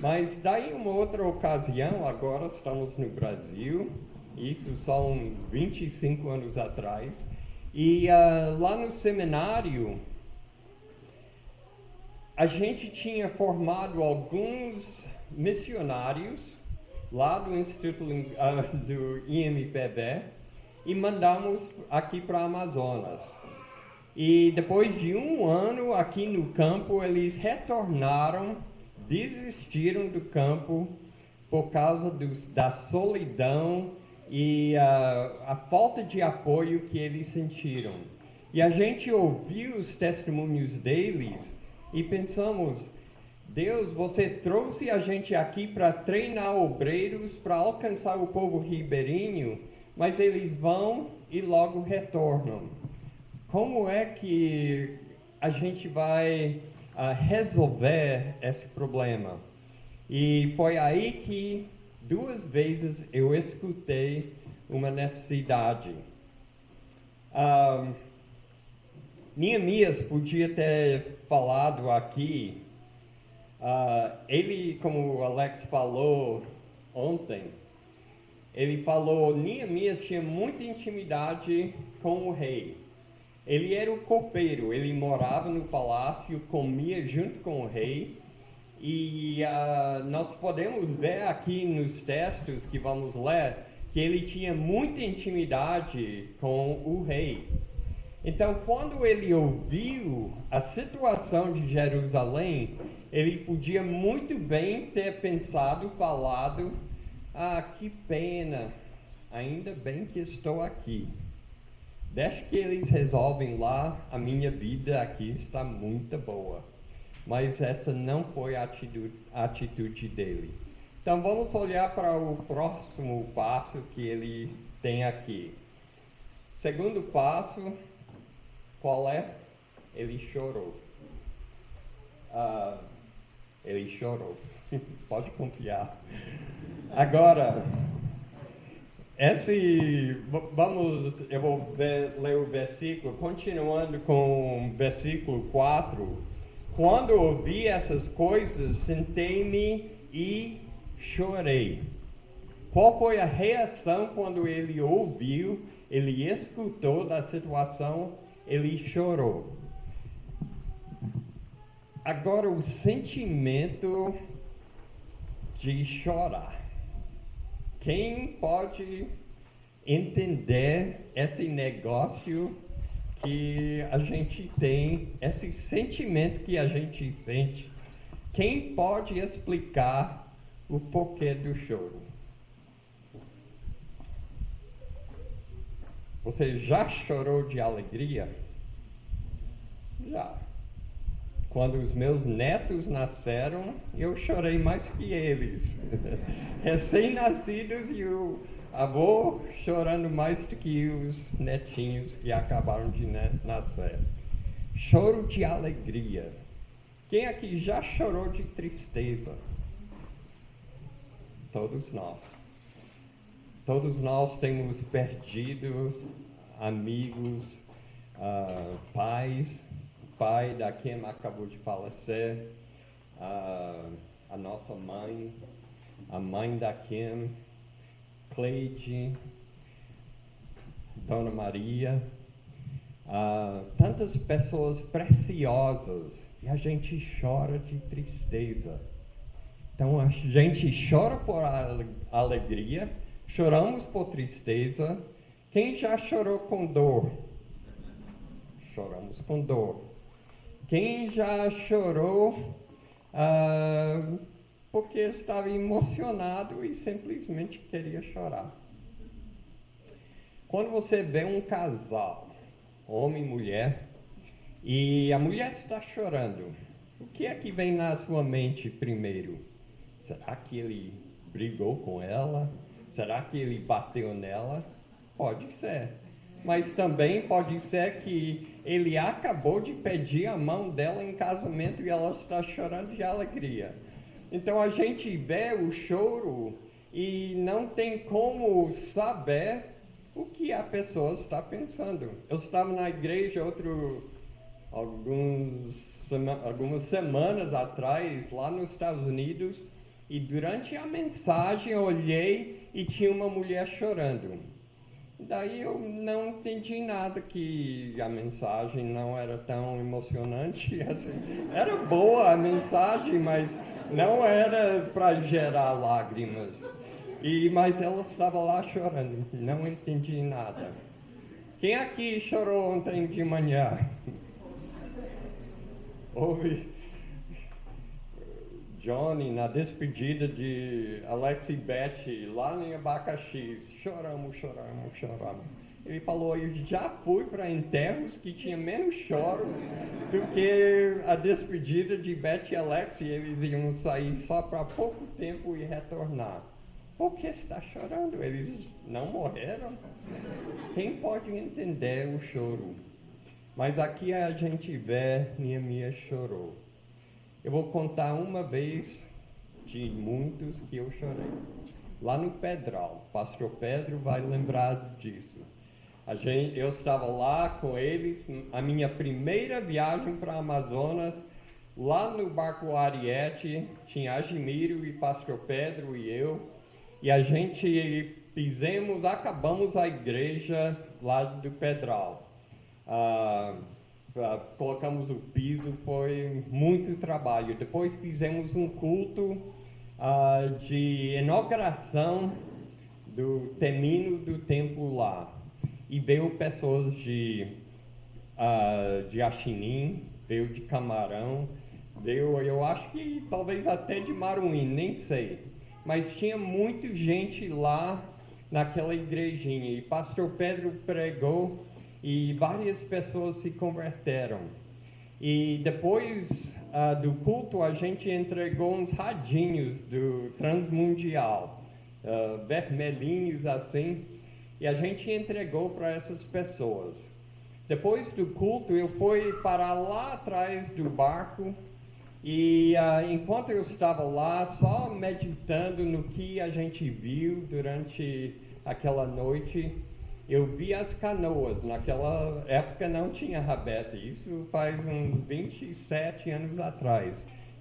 Mas daí uma outra ocasião, agora estamos no Brasil, isso são uns 25 anos atrás, e lá no seminário a gente tinha formado alguns missionários lá do Instituto do IMPB e mandamos aqui para Amazonas. E depois de um ano aqui no campo, eles retornaram, desistiram do campo por causa da solidão e a falta de apoio que eles sentiram. E a gente ouviu os testemunhos deles e pensamos, Deus, você trouxe a gente aqui para treinar obreiros, para alcançar o povo ribeirinho, mas eles vão e logo retornam. Como é que a gente vai resolver esse problema? E foi aí que 2 vezes eu escutei uma necessidade. Neemias podia ter falado aqui, ele, como o Alex falou ontem, ele falou, Neemias tinha muita intimidade com o rei. Ele era o copeiro, ele morava no palácio, comia junto com o rei. E nós podemos ver aqui nos textos que vamos ler, que ele tinha muita intimidade com o rei. Então, quando ele ouviu a situação de Jerusalém, ele podia muito bem ter pensado, falado, que pena, ainda bem que estou aqui. Deixa que eles resolvem lá, a minha vida aqui está muito boa. Mas essa não foi a atitude dele. Então vamos olhar para o próximo passo que ele tem aqui. Segundo passo, qual é? Ele chorou. Ele chorou. Pode confiar. Agora, eu vou ler o versículo, continuando com o versículo 4. Quando ouvi essas coisas, sentei-me e chorei. Qual foi a reação quando ele ouviu, ele escutou da situação, ele chorou? Agora, o sentimento de chorar. Quem pode entender esse negócio que a gente tem, esse sentimento que a gente sente? Quem pode explicar o porquê do choro? Você já chorou de alegria? Já. Quando os meus netos nasceram, eu chorei mais que eles. Recém-nascidos e o avô chorando mais do que os netinhos que acabaram de nascer. Choro de alegria. Quem aqui já chorou de tristeza? Todos nós. Todos nós temos perdido amigos, pais. O pai da Kim acabou de falecer. A nossa mãe, a mãe da Kim, Cleide, Dona Maria, tantas pessoas preciosas, e a gente chora de tristeza. Então a gente chora por alegria, choramos por tristeza. Quem já chorou com dor? Choramos com dor. Quem já chorou porque estava emocionado e simplesmente queria chorar? Quando você vê um casal, homem e mulher, e a mulher está chorando, o que é que vem na sua mente primeiro? Será que ele brigou com ela? Será que ele bateu nela? Pode ser. Mas também pode ser que ele acabou de pedir a mão dela em casamento e ela está chorando de alegria. Então a gente vê o choro e não tem como saber o que a pessoa está pensando. Eu estava na igreja algumas semanas atrás, lá nos Estados Unidos, e durante a mensagem eu olhei e tinha uma mulher chorando. Daí eu não entendi nada, que a mensagem não era tão emocionante assim. Era boa a mensagem, mas não era para gerar lágrimas. Mas ela estava lá chorando, não entendi nada. Quem aqui chorou ontem de manhã? Houve Johnny na despedida de Alex e Betty lá em Abacaxi. Choramos. Ele falou: eu já fui para enterros que tinha menos choro do que a despedida de Betty e Alex, e eles iam sair só para pouco tempo e retornar. Por que está chorando? Eles não morreram? Quem pode entender o choro? Mas aqui a gente vê Neemias chorou. Eu vou contar uma vez de muitos que eu chorei. Lá no Pedral, Pastor Pedro vai lembrar disso. Eu estava lá com eles, a minha primeira viagem para Amazonas, lá no barco Ariete, tinha Agimiro e Pastor Pedro e eu, e a gente acabamos a igreja lá do Pedral. Colocamos o piso, foi muito trabalho. Depois fizemos um culto de inauguração do termino do templo lá. E veio pessoas de Axinim, veio de Camarão, veio, eu acho que talvez até de Maruim, nem sei. Mas tinha muita gente lá naquela igrejinha. E Pastor Pedro pregou e várias pessoas se converteram. E depois do culto, a gente entregou uns radinhos do Transmundial, vermelhinhos assim, e a gente entregou para essas pessoas. Depois do culto, eu fui parar lá atrás do barco, e enquanto eu estava lá, só meditando no que a gente viu durante aquela noite, eu vi as canoas. Naquela época não tinha rabeta, isso faz uns 27 anos atrás.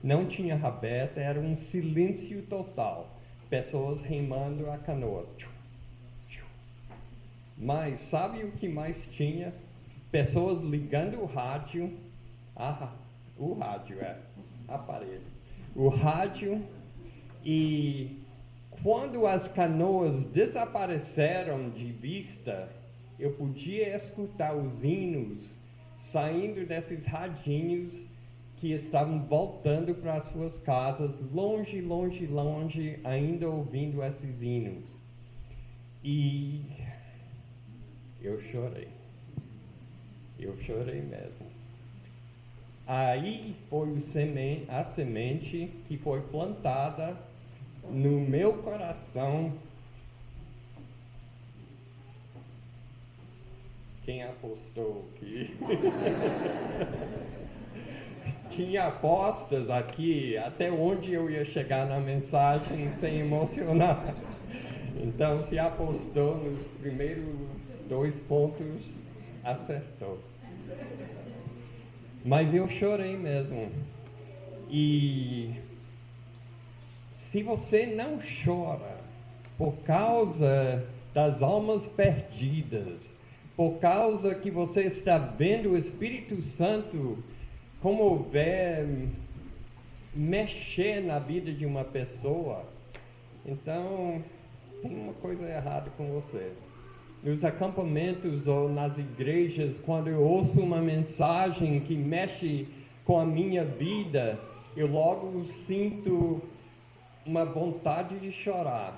Não tinha rabeta, era um silêncio total. Pessoas remando a canoa. Mas sabe o que mais tinha? Pessoas ligando o rádio. O rádio aparelho. O rádio, e quando as canoas desapareceram de vista, eu podia escutar os hinos saindo desses radinhos que estavam voltando para suas casas, longe, longe, longe, ainda ouvindo esses hinos. E eu chorei. Eu chorei mesmo. Aí foi a semente que foi plantada no meu coração. Quem apostou que tinha apostas aqui até onde eu ia chegar na mensagem sem emocionar. Então, se apostou nos primeiros 2 pontos, acertou. Mas eu chorei mesmo. E se você não chora por causa das almas perdidas, por causa que você está vendo o Espírito Santo como mexer na vida de uma pessoa, então tem uma coisa errada com você. Nos acampamentos ou nas igrejas, quando eu ouço uma mensagem que mexe com a minha vida, eu logo sinto uma vontade de chorar.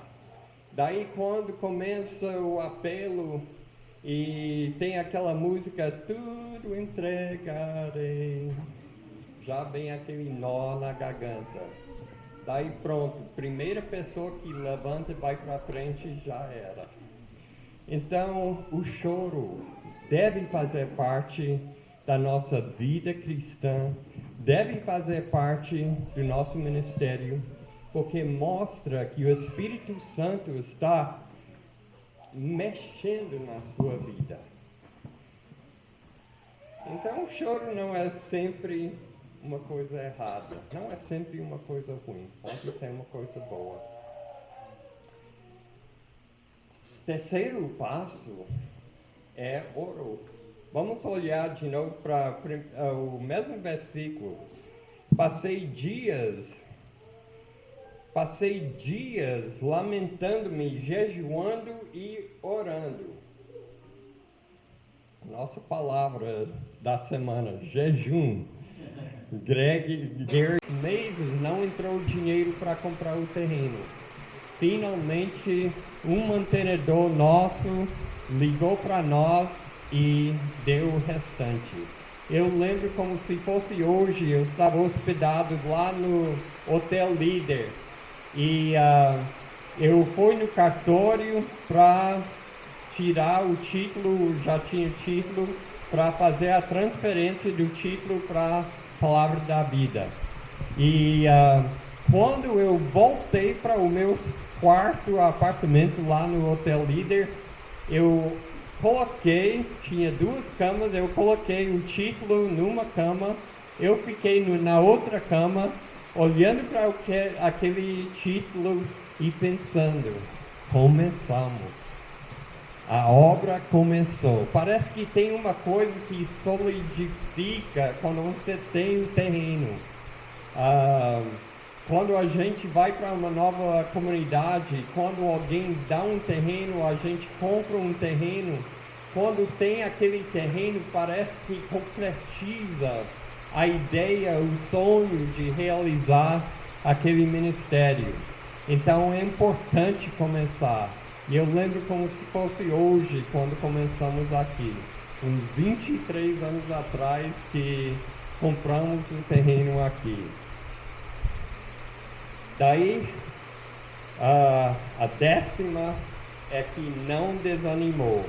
Daí quando começa o apelo e tem aquela música, tudo entregarei, já vem aquele nó na garganta. Daí pronto, primeira pessoa que levanta e vai para frente já era. Então o choro deve fazer parte da nossa vida cristã, deve fazer parte do nosso ministério, porque mostra que o Espírito Santo está mexendo na sua vida. Então o choro não é sempre uma coisa errada, não é sempre uma coisa ruim, pode ser uma coisa boa. Terceiro passo é orar. Vamos olhar de novo para o mesmo versículo. Passei dias lamentando-me, jejuando e orando. Nossa palavra da semana, jejum. Gary, meses não entrou dinheiro para comprar o terreno. Finalmente, um mantenedor nosso ligou para nós e deu o restante. Eu lembro como se fosse hoje, eu estava hospedado lá no Hotel Líder e eu fui no cartório para tirar o título, já tinha o título, para fazer a transferência do título para a Palavra da Vida. E quando eu voltei para o meu apartamento lá no Hotel Líder, eu coloquei, tinha 2 camas, eu coloquei o título numa cama, eu fiquei na outra cama, olhando para aquele título e pensando, começamos. A obra começou. Parece que tem uma coisa que solidifica quando você tem o terreno. Quando a gente vai para uma nova comunidade, quando alguém dá um terreno, a gente compra um terreno. Quando tem aquele terreno, parece que concretiza a ideia, o sonho de realizar aquele ministério. Então é importante começar. E eu lembro como se fosse hoje, quando começamos aqui, uns 23 anos atrás, que compramos um terreno aqui. Daí, a 10ª é que não desanimou.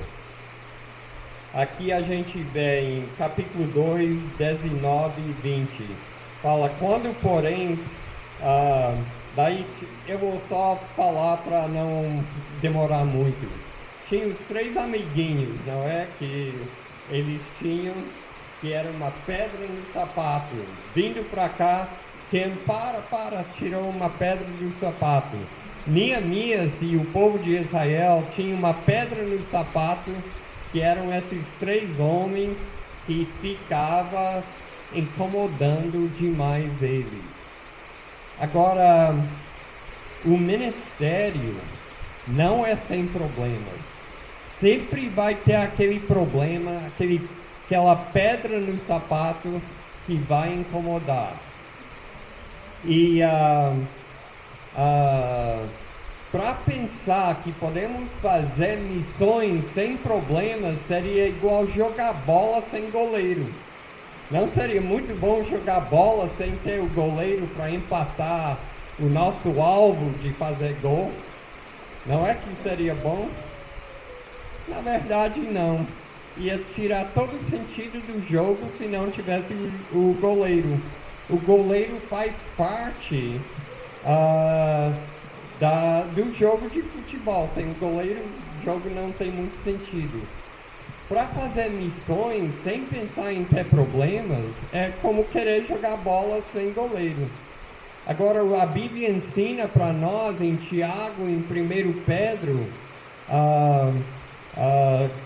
Aqui a gente vê em capítulo 2, 19 e 20. Fala, quando porém... daí eu vou só falar para não demorar muito. Tinha os 3 amiguinhos, não é? Que eles tinham, que era uma pedra no sapato. Vindo para cá, quem tirou uma pedra do sapato. Neemias e o povo de Israel tinham uma pedra no sapato, que eram esses 3 homens que ficavam incomodando demais eles. Agora, o ministério não é sem problemas. Sempre vai ter aquele problema, aquela pedra no sapato que vai incomodar. E para pensar que podemos fazer missões sem problemas, seria igual jogar bola sem goleiro. Não seria muito bom jogar bola sem ter o goleiro para empatar o nosso alvo de fazer gol? Não é que seria bom? Na verdade, não. Ia tirar todo o sentido do jogo se não tivesse o goleiro. O goleiro faz parte do jogo de futebol. Sem o goleiro, o jogo não tem muito sentido. Para fazer missões sem pensar em ter problemas é como querer jogar bola sem goleiro. Agora, a Bíblia ensina para nós, em Tiago, em 1 Pedro,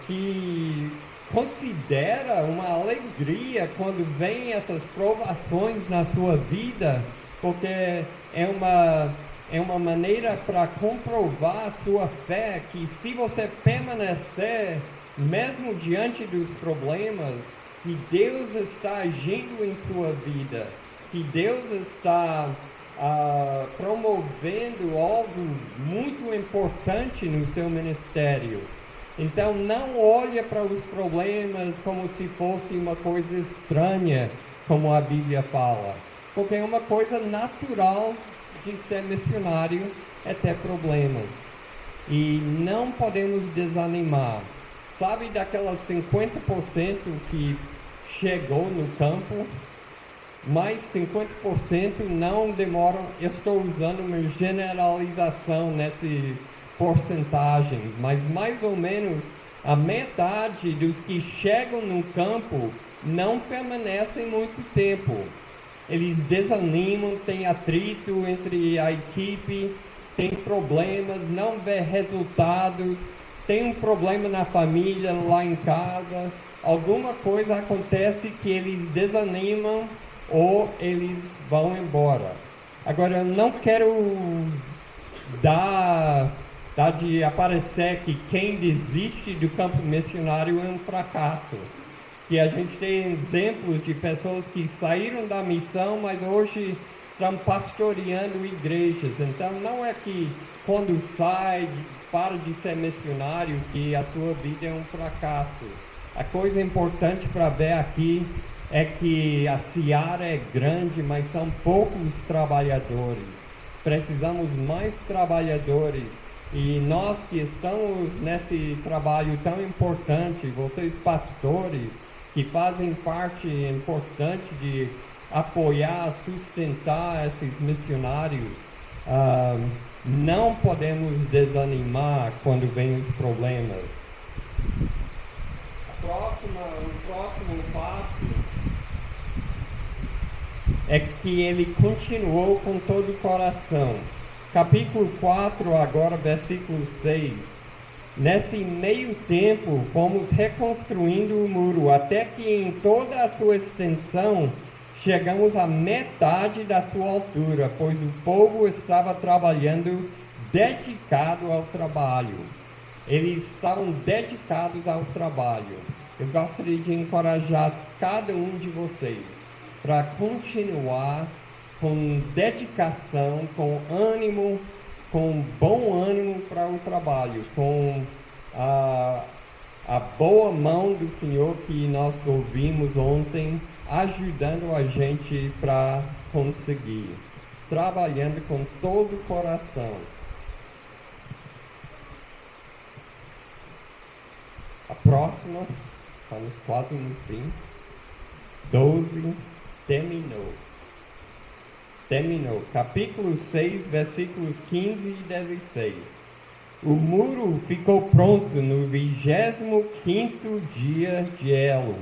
que considera uma alegria quando vem essas provações na sua vida, porque é uma maneira para comprovar a sua fé, que se você permanecer, mesmo diante dos problemas, que Deus está agindo em sua vida, que Deus está promovendo algo muito importante no seu ministério. Então não olhe para os problemas como se fosse uma coisa estranha, como a Bíblia fala, porque é uma coisa natural de ser missionário é ter problemas. E não podemos desanimar. Sabe daquelas 50% que chegou no campo? Mais 50% não demoram. Eu estou usando uma generalização nessa porcentagem, mas mais ou menos a metade dos que chegam no campo não permanecem muito tempo. Eles desanimam, tem atrito entre a equipe, tem problemas, não vê resultados, tem um problema na família, lá em casa, alguma coisa acontece que eles desanimam ou eles vão embora. Agora, eu não quero dar de aparecer que quem desiste do campo missionário é um fracasso. Que a gente tem exemplos de pessoas que saíram da missão, mas hoje estão pastoreando igrejas. Então, não é que quando sai, para de ser missionário, que a sua vida é um fracasso. A coisa importante para ver aqui é que a seara é grande, mas são poucos trabalhadores. Precisamos mais trabalhadores. E nós que estamos nesse trabalho tão importante, vocês pastores, que fazem parte importante de apoiar, sustentar esses missionários, não podemos desanimar quando vêm os problemas. O próximo passo é que ele continuou com todo o coração. Capítulo 4, agora versículo 6. Nesse meio tempo, fomos reconstruindo o muro, até que em toda a sua extensão, chegamos à metade da sua altura, pois o povo estava trabalhando, dedicado ao trabalho. Eles estavam dedicados ao trabalho. Eu gostaria de encorajar cada um de vocês para continuar com dedicação, com ânimo, com bom ânimo para o trabalho, com a boa mão do Senhor que nós ouvimos ontem, ajudando a gente para conseguir, trabalhando com todo o coração. A próxima, estamos quase no fim. 12, terminou. Capítulo 6, versículos 15 e 16. O muro ficou pronto no 25º dia de Elo,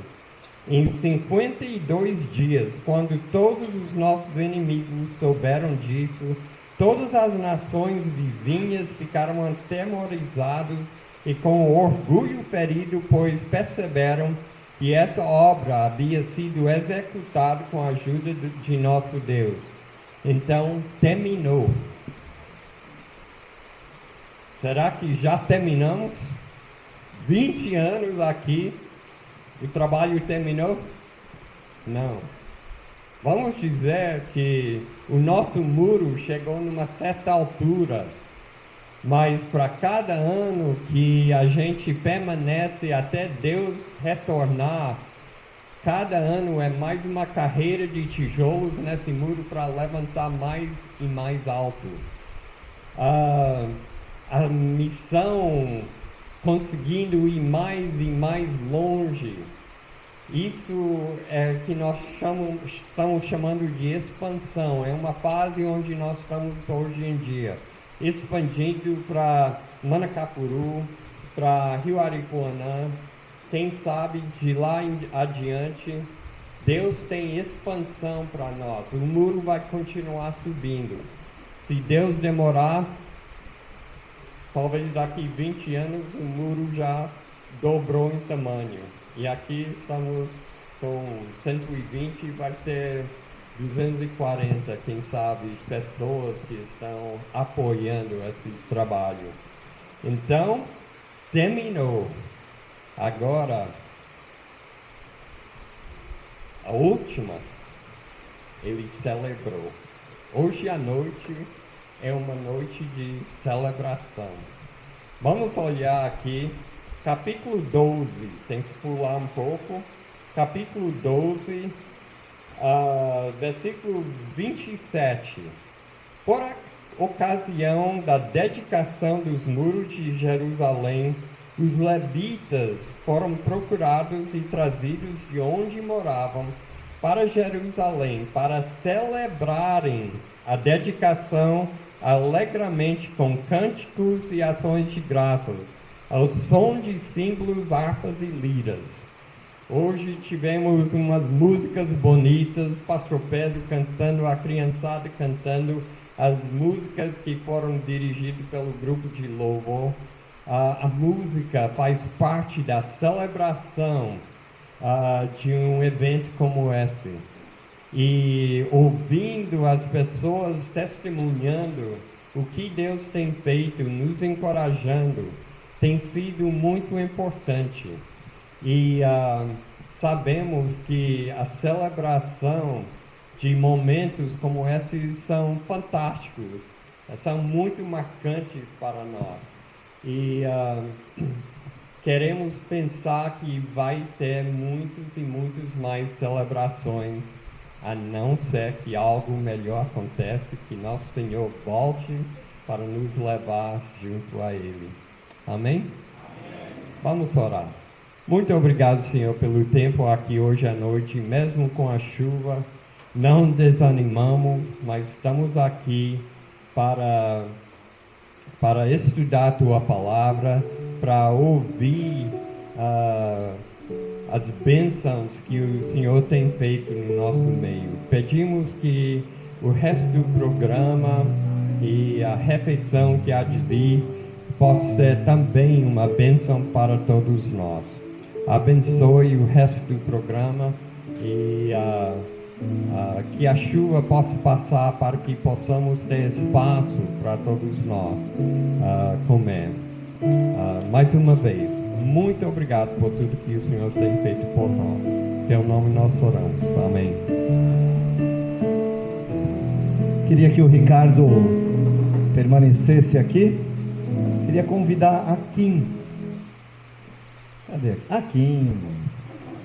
em 52 dias, quando todos os nossos inimigos souberam disso, todas as nações vizinhas ficaram atemorizados e com orgulho ferido, pois perceberam que essa obra havia sido executada com a ajuda de nosso Deus. Então, terminou. Será que já terminamos? 20 anos aqui, o trabalho terminou? Não. Vamos dizer que o nosso muro chegou numa certa altura, mas para cada ano que a gente permanece até Deus retornar, cada ano é mais uma carreira de tijolos nesse muro para levantar mais e mais alto. A missão conseguindo ir mais e mais longe, isso é que nós estamos chamando de expansão. É uma fase onde nós estamos hoje em dia, expandindo para Manacapuru, para Rio Aripuanã, quem sabe de lá em adiante, Deus tem expansão para nós. O muro vai continuar subindo. Se Deus demorar, talvez daqui 20 anos o muro já dobrou em tamanho. E aqui estamos com 120 e vai ter 240, quem sabe, pessoas que estão apoiando esse trabalho. Então, terminou. Agora, a última, ele celebrou. Hoje à noite é uma noite de celebração. Vamos olhar aqui, capítulo 12, tem que pular um pouco. Capítulo 12, versículo 27. Por ocasião da dedicação dos muros de Jerusalém, os levitas foram procurados e trazidos de onde moravam para Jerusalém para celebrarem a dedicação alegremente com cânticos e ações de graças, ao som de símbolos, harpas e liras. Hoje tivemos umas músicas bonitas, pastor Pedro cantando, a criançada cantando as músicas que foram dirigidas pelo grupo de louvor. A música faz parte da celebração de um evento como esse. E ouvindo as pessoas testemunhando o que Deus tem feito, nos encorajando, tem sido muito importante. E sabemos que a celebração de momentos como esses são fantásticos, são muito marcantes para nós. E queremos pensar que vai ter muitos e muitos mais celebrações, a não ser que algo melhor aconteça, que nosso Senhor volte para nos levar junto a Ele. Amém? Amém. Vamos orar. Muito obrigado, Senhor, pelo tempo aqui hoje à noite, mesmo com a chuva, não desanimamos, mas estamos aqui para estudar a Tua Palavra, para ouvir as bênçãos que o Senhor tem feito no nosso meio. Pedimos que o resto do programa e a refeição que há de vir possa ser também uma bênção para todos nós. Abençoe o resto do programa e que a chuva possa passar para que possamos ter espaço para todos nós comer. Mais uma vez, muito obrigado por tudo que o Senhor tem feito por nós. Em teu nome nós oramos. Amém. Queria que o Ricardo permanecesse aqui. Queria convidar a Kim. Cadê? A Kim.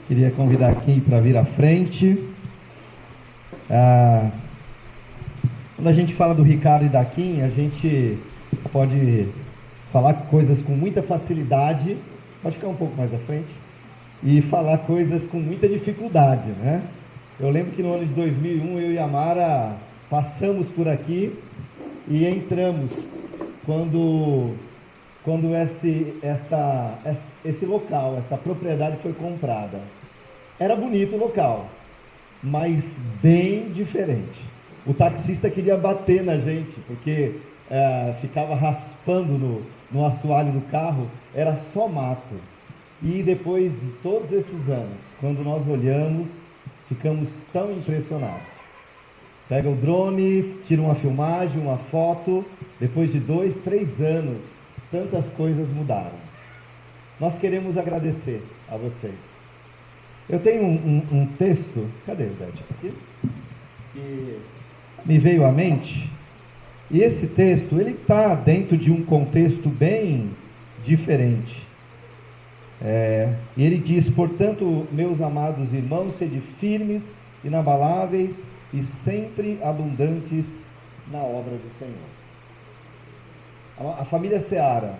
Queria convidar a Kim para vir à frente. Quando a gente fala do Ricardo e da Kim, a gente pode falar coisas com muita facilidade, pode ficar um pouco mais à frente, e falar coisas com muita dificuldade, né? Eu lembro que no ano de 2001, eu e a Mara passamos por aqui e entramos quando esse local, essa propriedade foi comprada. Era bonito o local, mas bem diferente. O taxista queria bater na gente, porque ficava raspando no assoalho do carro, era só mato. E depois de todos esses anos, quando nós olhamos, ficamos tão impressionados. Pega o drone, tira uma filmagem, uma foto, depois de 2, 3 anos, tantas coisas mudaram. Nós queremos agradecer a vocês. Eu tenho um texto, cadê o Dete? Aqui? Que me veio à mente, e esse texto, ele está dentro de um contexto bem diferente. E ele diz: portanto, meus amados irmãos, sede firmes, inabaláveis e sempre abundantes na obra do Senhor. A família Seara,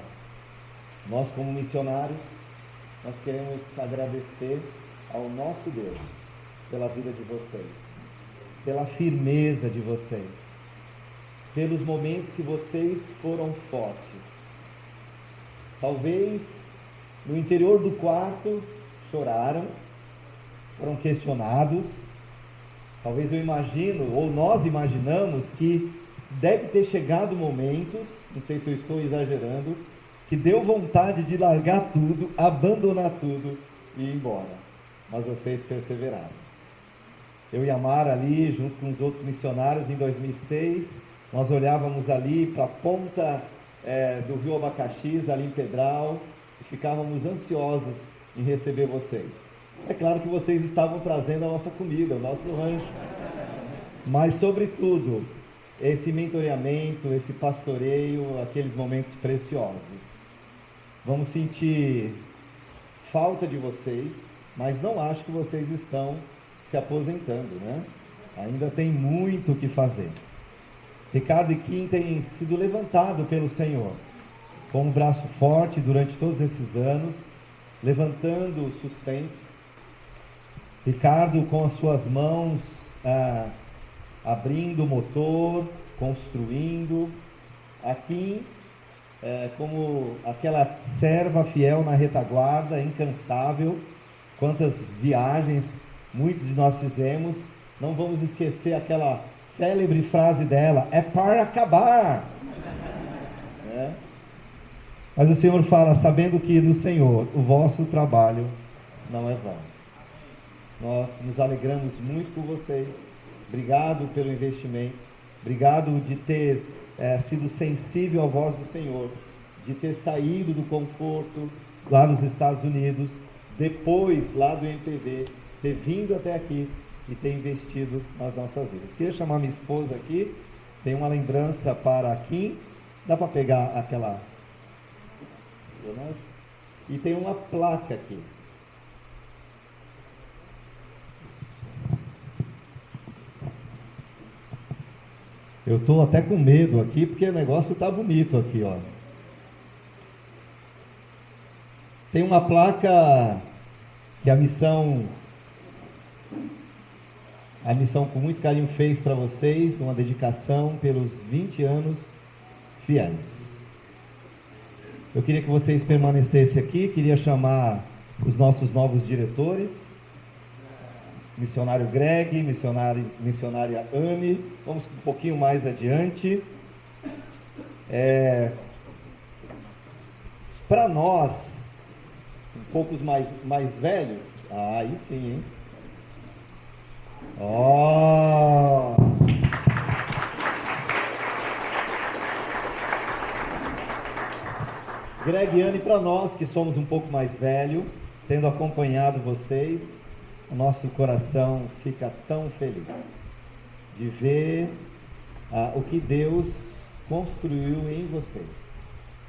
nós como missionários, nós queremos agradecer ao nosso Deus pela vida de vocês, pela firmeza de vocês, pelos momentos que vocês foram fortes. Talvez no interior do quarto choraram, foram questionados. Talvez eu imagino, ou nós imaginamos, que deve ter chegado momentos, não sei se eu estou exagerando, que deu vontade de largar tudo, abandonar tudo e ir embora. Mas vocês perseveraram. Eu e a Mara ali, junto com os outros missionários, em 2006, nós olhávamos ali para a ponta do Rio Abacaxis, ali em Pedral, e ficávamos ansiosos em receber vocês. É claro que vocês estavam trazendo a nossa comida, o nosso rancho, mas sobretudo, esse mentoreamento, esse pastoreio, aqueles momentos preciosos. Vamos sentir falta de vocês, mas não acho que vocês estão se aposentando, né? Ainda tem muito o que fazer. Ricardo e Kim têm sido levantado pelo Senhor com um braço forte durante todos esses anos, levantando o sustento. Ricardo com as suas mãos abrindo o motor, construindo. A Kim como aquela serva fiel na retaguarda, incansável. Quantas viagens muitos de nós fizemos. Não vamos esquecer aquela célebre frase dela: é para acabar. Mas o Senhor fala: sabendo que no Senhor o vosso trabalho não é vão. Nós nos alegramos muito por vocês. Obrigado pelo investimento. Obrigado de ter sido sensível à voz do Senhor, de ter saído do conforto lá nos Estados Unidos, depois lá do MPV, ter vindo até aqui e ter investido nas nossas vidas. Queria chamar minha esposa aqui. Tem uma lembrança para Kim. Dá para pegar aquela... E tem uma placa aqui. Eu estou até com medo aqui, porque o negócio está bonito aqui, ó. Tem uma placa que a missão com muito carinho fez para vocês, uma dedicação pelos 20 anos fiéis. Eu queria que vocês permanecessem aqui, queria chamar os nossos novos diretores, missionário Greg, missionária Anne. Vamos um pouquinho mais adiante. Para nós, um pouco mais velhos, aí sim, hein? Ó! Greg e Anne, para nós que somos um pouco mais velhos, tendo acompanhado vocês, o nosso coração fica tão feliz de ver o que Deus construiu em vocês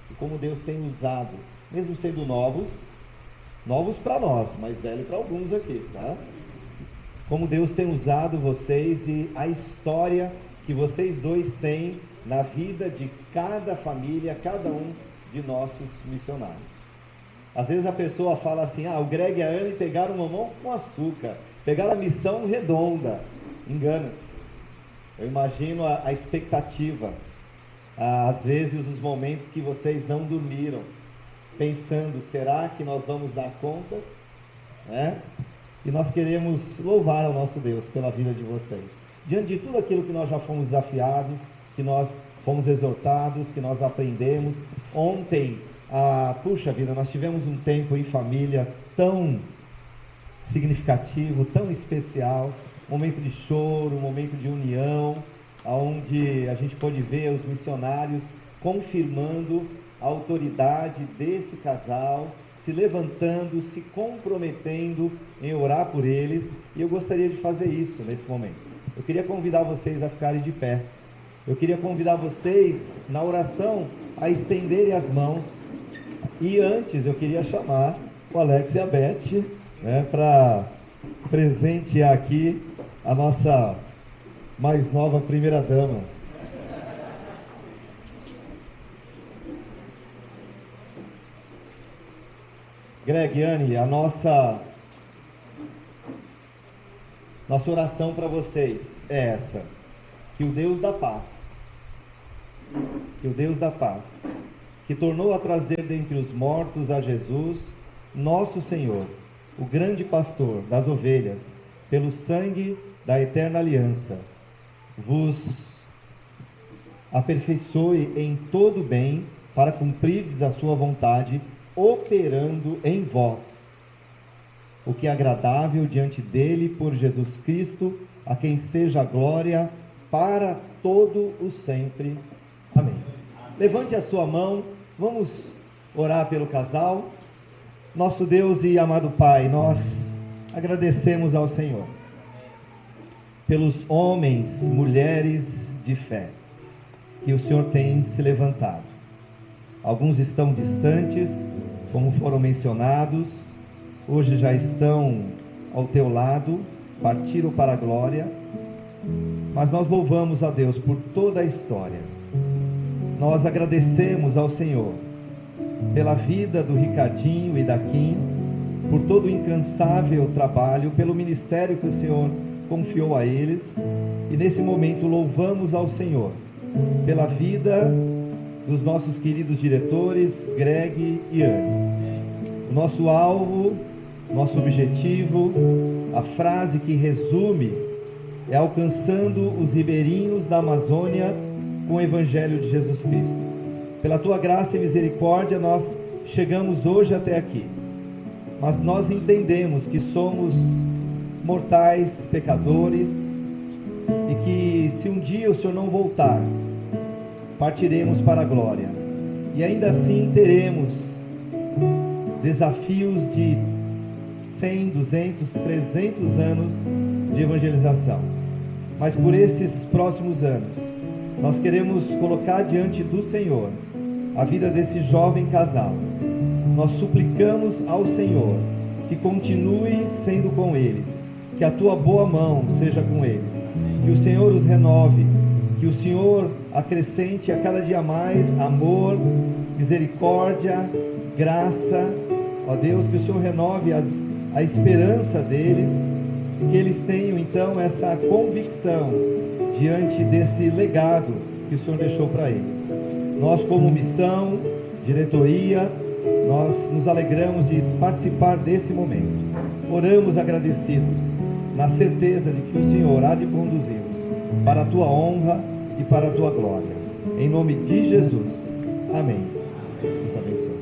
e como Deus tem usado, mesmo sendo novos para nós, mas velho para alguns aqui, tá? Como Deus tem usado vocês e a história que vocês dois têm na vida de cada família, cada um de nossos missionários. Às vezes a pessoa fala assim: o Greg e a Anne pegaram mamão com açúcar, pegaram a missão redonda. Engana-se. Eu imagino a expectativa, às vezes os momentos que vocês não dormiram, pensando: será que nós vamos dar conta? E nós queremos louvar ao nosso Deus pela vida de vocês. Diante de tudo aquilo que nós já fomos desafiados, que nós fomos exortados, que nós aprendemos. Ontem, puxa vida, nós tivemos um tempo em família tão significativo, tão especial, momento de choro, momento de união, onde a gente pôde ver os missionários confirmando a autoridade desse casal, se levantando, se comprometendo em orar por eles, e eu gostaria de fazer isso nesse momento. Eu queria convidar vocês a ficarem de pé. Eu queria convidar vocês, na oração, a estenderem as mãos. E antes, eu queria chamar o Alex e a Beth, para presentear aqui a nossa mais nova primeira-dama. Greg e Anne, a nossa oração para vocês é essa: que o Deus da paz, que tornou a trazer dentre os mortos a Jesus, nosso Senhor, o grande pastor das ovelhas, pelo sangue da eterna aliança, vos aperfeiçoe em todo bem para cumprirdes a sua vontade, operando em vós o que é agradável diante dele por Jesus Cristo, a quem seja a glória para todo o sempre. Amém. Levante a sua mão, vamos orar pelo casal. Nosso Deus e amado Pai, nós agradecemos ao Senhor pelos homens, mulheres de fé que o Senhor tem se levantado. Alguns estão distantes, como foram mencionados, hoje já estão ao teu lado, partiram para a glória, mas nós louvamos a Deus por toda a história. Nós agradecemos ao Senhor pela vida do Ricardinho e da Kim, por todo o incansável trabalho, pelo ministério que o Senhor confiou a eles, e nesse momento louvamos ao Senhor pela vida dos nossos queridos diretores, Greg e Anne. O nosso alvo, nosso objetivo, a frase que resume é alcançando os ribeirinhos da Amazônia com o Evangelho de Jesus Cristo. Pela tua graça e misericórdia nós chegamos hoje até aqui, mas nós entendemos que somos mortais, pecadores, e que se um dia o Senhor não voltar, partiremos para a glória, e ainda assim teremos desafios de 100, 200, 300 anos de evangelização. Mas por esses próximos anos, nós queremos colocar diante do Senhor a vida desse jovem casal. Nós suplicamos ao Senhor que continue sendo com eles, que a tua boa mão seja com eles, que o Senhor os renove, que o Senhor acrescente a cada dia mais amor, misericórdia, graça. Ó Deus, que o Senhor renove a esperança deles, que eles tenham então essa convicção diante desse legado que o Senhor deixou para eles. Nós, como missão, diretoria, nós nos alegramos de participar desse momento. Oramos agradecidos, na certeza de que o Senhor há de conduzi-los para a tua honra e para a tua glória. Em nome de Jesus. Amém. Deus abençoe.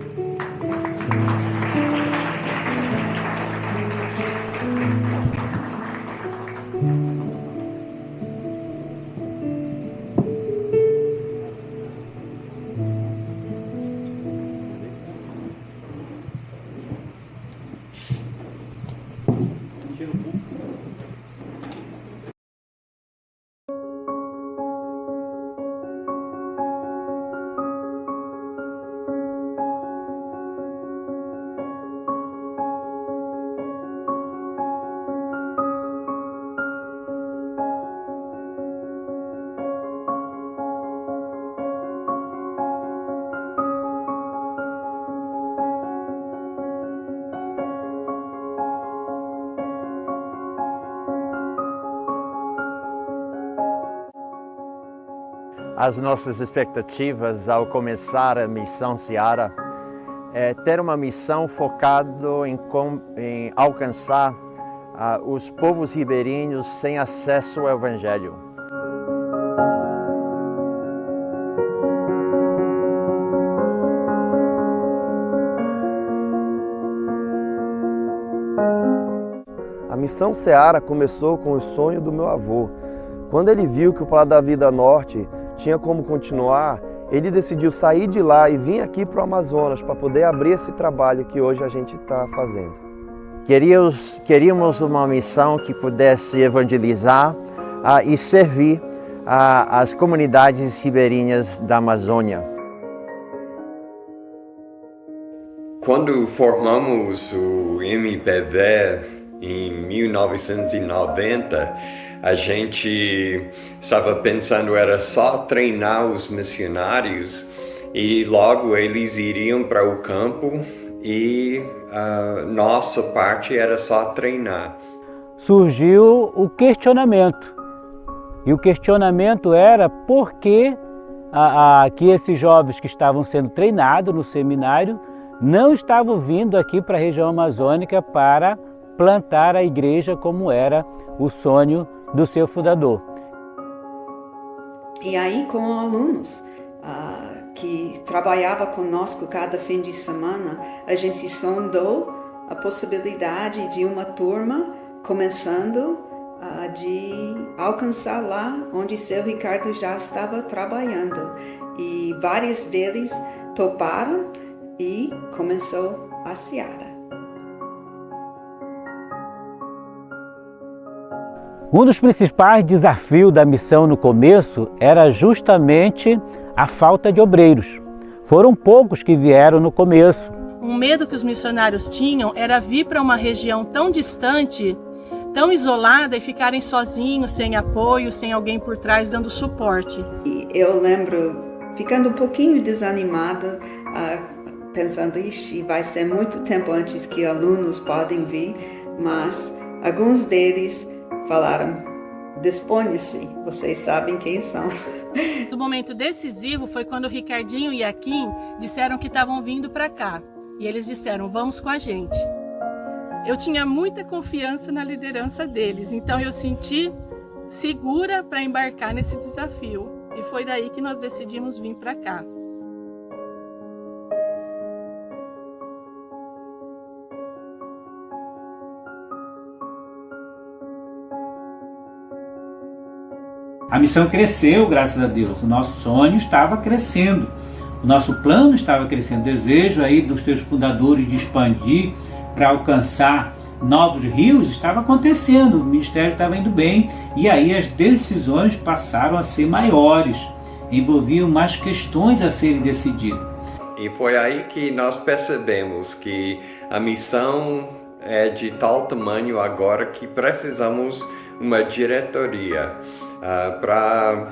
As nossas expectativas ao começar a missão Seara é ter uma missão focada em alcançar os povos ribeirinhos sem acesso ao Evangelho. A missão Seara começou com o sonho do meu avô. Quando ele viu que o Plano da Vida Norte tinha como continuar, ele decidiu sair de lá e vir aqui para o Amazonas para poder abrir esse trabalho que hoje a gente está fazendo. Queríamos uma missão que pudesse evangelizar e servir as comunidades ribeirinhas da Amazônia. Quando formamos o MPV em 1990, a gente estava pensando era só treinar os missionários e logo eles iriam para o campo e a nossa parte era só treinar. Surgiu o questionamento, e o questionamento era por que esses jovens que estavam sendo treinados no seminário não estavam vindo aqui para a região amazônica para plantar a igreja como era o sonho do seu fundador. E aí, como alunos que trabalhava conosco cada fim de semana, a gente sondou a possibilidade de uma turma começando de alcançar lá onde seu Ricardo já estava trabalhando. E vários deles toparam e começou a seara. Um dos principais desafios da missão no começo era justamente a falta de obreiros. Foram poucos que vieram no começo. Um medo que os missionários tinham era vir para uma região tão distante, tão isolada e ficarem sozinhos, sem apoio, sem alguém por trás dando suporte. E eu lembro ficando um pouquinho desanimada, pensando, ixi, vai ser muito tempo antes que alunos podem vir, mas alguns deles falaram, disponha-se, vocês sabem quem são. O momento decisivo foi quando o Ricardinho e a Kim disseram que estavam vindo para cá. E eles disseram, vamos com a gente. Eu tinha muita confiança na liderança deles, então eu senti segura para embarcar nesse desafio. E foi daí que nós decidimos vir para cá. A missão cresceu, graças a Deus. O nosso sonho estava crescendo. O nosso plano estava crescendo. O desejo aí dos seus fundadores de expandir para alcançar novos rios estava acontecendo. O ministério estava indo bem. E aí as decisões passaram a ser maiores. Envolviam mais questões a serem decididas. E foi aí que nós percebemos que a missão é de tal tamanho agora que precisamos uma diretoria para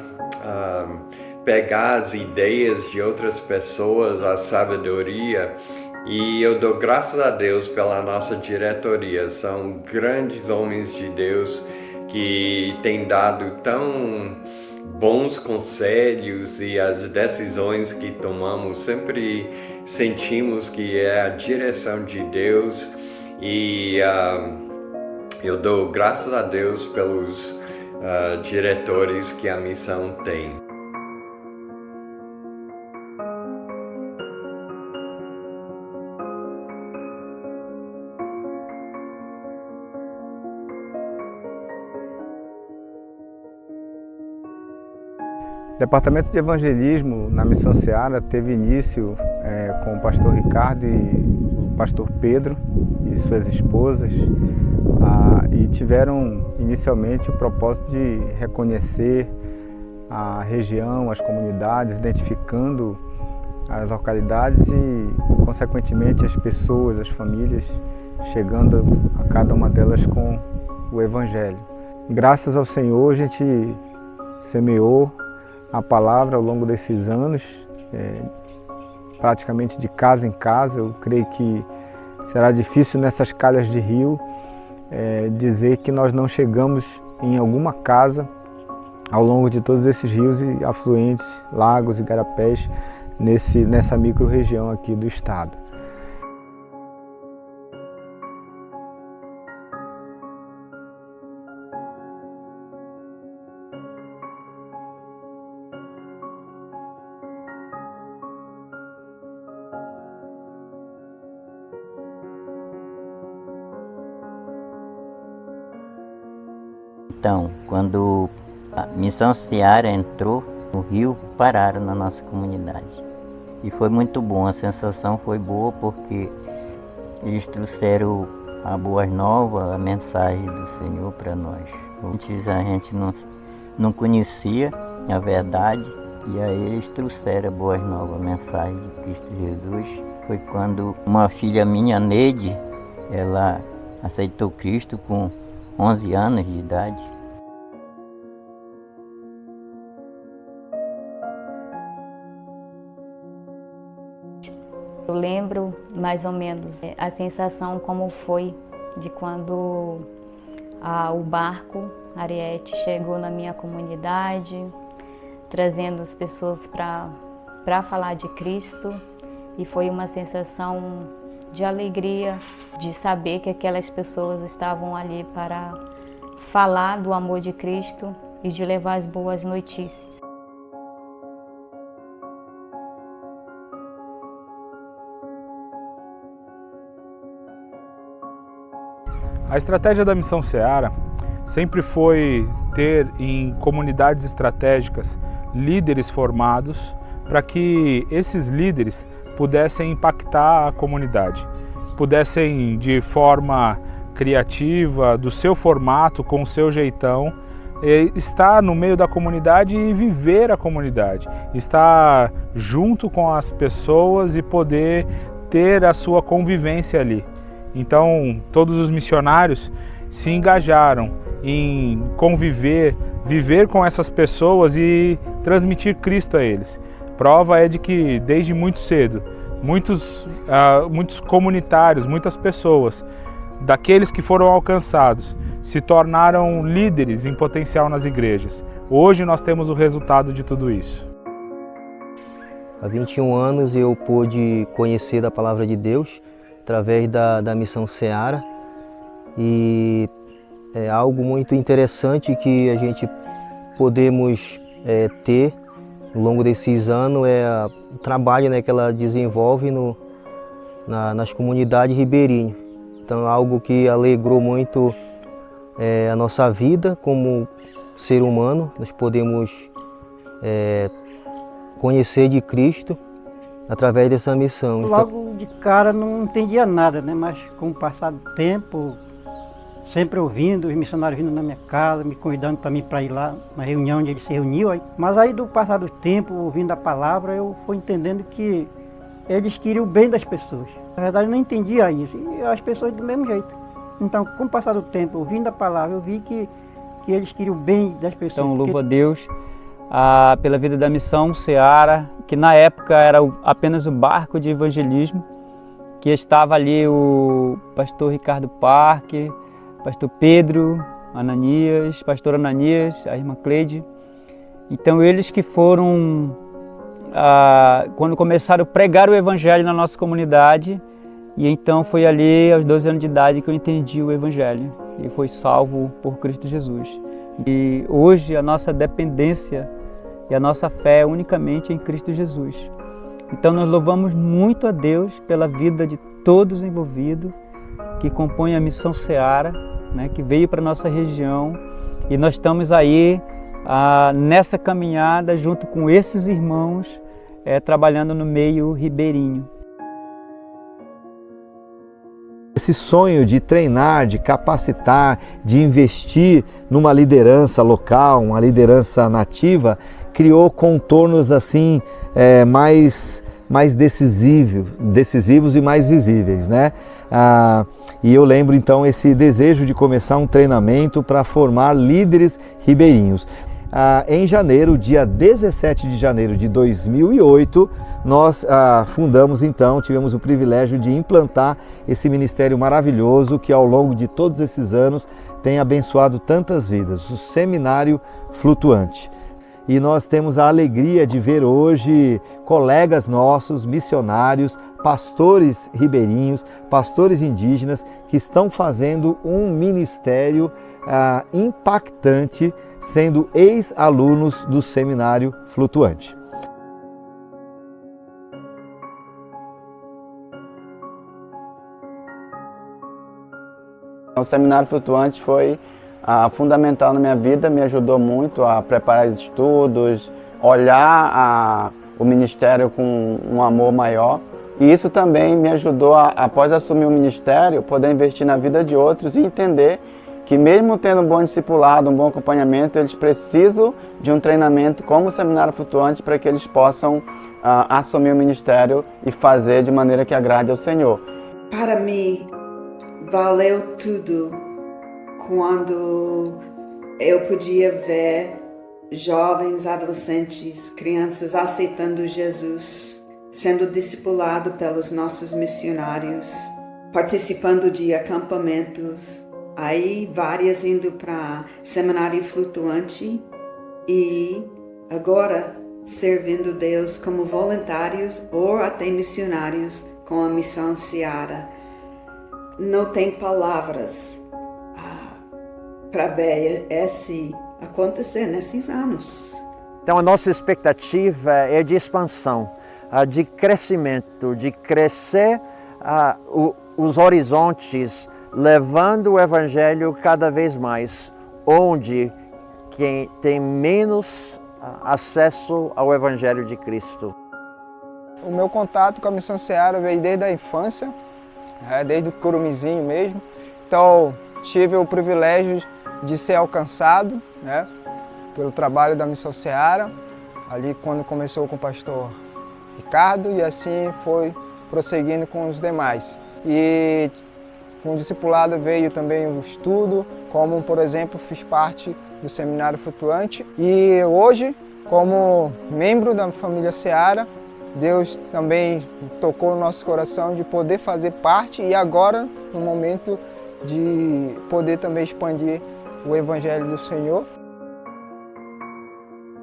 pegar as ideias de outras pessoas, a sabedoria, e eu dou graças a Deus pela nossa diretoria. São grandes homens de Deus que têm dado tão bons conselhos, e as decisões que tomamos sempre sentimos que é a direção de Deus, e eu dou graças a Deus pelos diretores que a missão tem. O Departamento de Evangelismo na Missão Seara teve início com o pastor Ricardo e o pastor Pedro e suas esposas, e tiveram inicialmente o propósito de reconhecer a região, as comunidades, identificando as localidades e, consequentemente, as pessoas, as famílias, chegando a cada uma delas com o Evangelho. Graças ao Senhor, a gente semeou a palavra ao longo desses anos, praticamente de casa em casa. Eu creio que será difícil nessas calhas de rio dizer que nós não chegamos em alguma casa ao longo de todos esses rios e afluentes, lagos e garapés nessa micro-região aqui do estado. Então, quando a Missão Seara entrou no rio, pararam na nossa comunidade. E foi muito bom, a sensação foi boa porque eles trouxeram a boa nova, a mensagem do Senhor para nós. Antes a gente não conhecia a verdade, e aí eles trouxeram a boa nova, a mensagem de Cristo Jesus. Foi quando uma filha minha, Neide, ela aceitou Cristo com 11 anos de idade. Eu lembro mais ou menos a sensação como foi de quando o barco Ariete chegou na minha comunidade, trazendo as pessoas para falar de Cristo, e foi uma sensação de alegria, de saber que aquelas pessoas estavam ali para falar do amor de Cristo e de levar as boas notícias. A estratégia da Missão Seara sempre foi ter em comunidades estratégicas líderes formados para que esses líderes pudessem impactar a comunidade, pudessem de forma criativa, do seu formato, com o seu jeitão, estar no meio da comunidade e viver a comunidade, estar junto com as pessoas e poder ter a sua convivência ali. Então, todos os missionários se engajaram em conviver, viver com essas pessoas e transmitir Cristo a eles. Prova é de que, desde muito cedo, muitos comunitários, muitas pessoas, daqueles que foram alcançados, se tornaram líderes em potencial nas igrejas. Hoje nós temos o resultado de tudo isso. Há 21 anos eu pude conhecer da Palavra de Deus através da Missão Seara, e é algo muito interessante que a gente podemos ter ao longo desses anos é o trabalho, né, que ela desenvolve nas comunidades ribeirinhas. Então é algo que alegrou muito a nossa vida como ser humano. Nós podemos conhecer de Cristo através dessa missão. Logo de cara não entendia nada, né? Mas com o passar do tempo, sempre ouvindo, os missionários vindo na minha casa, me convidando também para ir lá na reunião onde eles se reuniam. Mas aí do passar do tempo, ouvindo a palavra, eu fui entendendo que eles queriam o bem das pessoas. Na verdade eu não entendia isso, e as pessoas do mesmo jeito. Então, com o passar do tempo, ouvindo a palavra, eu vi que eles queriam o bem das pessoas. Então, louvo a Deus pela vida da Missão Seara, que na época era apenas o barco de evangelismo, que estava ali o pastor Ricardo Parque, pastor Pedro, Ananias, pastor Ananias, a irmã Cleide. Então eles que foram, quando começaram a pregar o evangelho na nossa comunidade, e então foi ali aos 12 anos de idade que eu entendi o evangelho e fui salvo por Cristo Jesus. E hoje a nossa dependência e a nossa fé é unicamente em Cristo Jesus. Então nós louvamos muito a Deus pela vida de todos envolvidos, que compõem a Missão Seara, né, que veio para a nossa região, e nós estamos aí nessa caminhada junto com esses irmãos, trabalhando no meio ribeirinho. Esse sonho de treinar, de capacitar, de investir numa liderança local, uma liderança nativa, criou contornos assim mais decisivos e mais visíveis, né? E eu lembro então esse desejo de começar um treinamento para formar líderes ribeirinhos. Em janeiro, dia 17 de janeiro de 2008, nós fundamos então, tivemos o privilégio de implantar esse ministério maravilhoso que ao longo de todos esses anos tem abençoado tantas vidas, o Seminário Flutuante. E nós temos a alegria de ver hoje colegas nossos, missionários, pastores ribeirinhos, pastores indígenas, que estão fazendo um ministério impactante, sendo ex-alunos do Seminário Flutuante. O Seminário Flutuante foi fundamental na minha vida, me ajudou muito a preparar os estudos, olhar o ministério com um amor maior. E isso também me ajudou, após assumir o ministério, poder investir na vida de outros e entender que mesmo tendo um bom discipulado, um bom acompanhamento, eles precisam de um treinamento como o Seminário Flutuante para que eles possam assumir o ministério e fazer de maneira que agrade ao Senhor. Para mim, valeu tudo quando eu podia ver jovens, adolescentes, crianças aceitando Jesus, sendo discipulado pelos nossos missionários, participando de acampamentos, aí várias indo para Seminário Flutuante e agora servindo Deus como voluntários ou até missionários com a Missão Seara. Não tem palavras para ver esse acontecer nesses anos. Então a nossa expectativa é de expansão, de crescimento, de crescer os horizontes, levando o Evangelho cada vez mais, onde quem tem menos acesso ao Evangelho de Cristo. O meu contato com a Missão Seara veio desde a infância, desde o curumizinho mesmo. Então tive o privilégio de ser alcançado, pelo trabalho da Missão Seara, ali quando começou com o pastor Ricardo, e assim foi prosseguindo com os demais. E com o discipulado veio também o estudo, como por exemplo fiz parte do Seminário Flutuante, e hoje, como membro da família Seara, Deus também tocou no nosso coração de poder fazer parte, e agora no momento de poder também expandir o Evangelho do Senhor.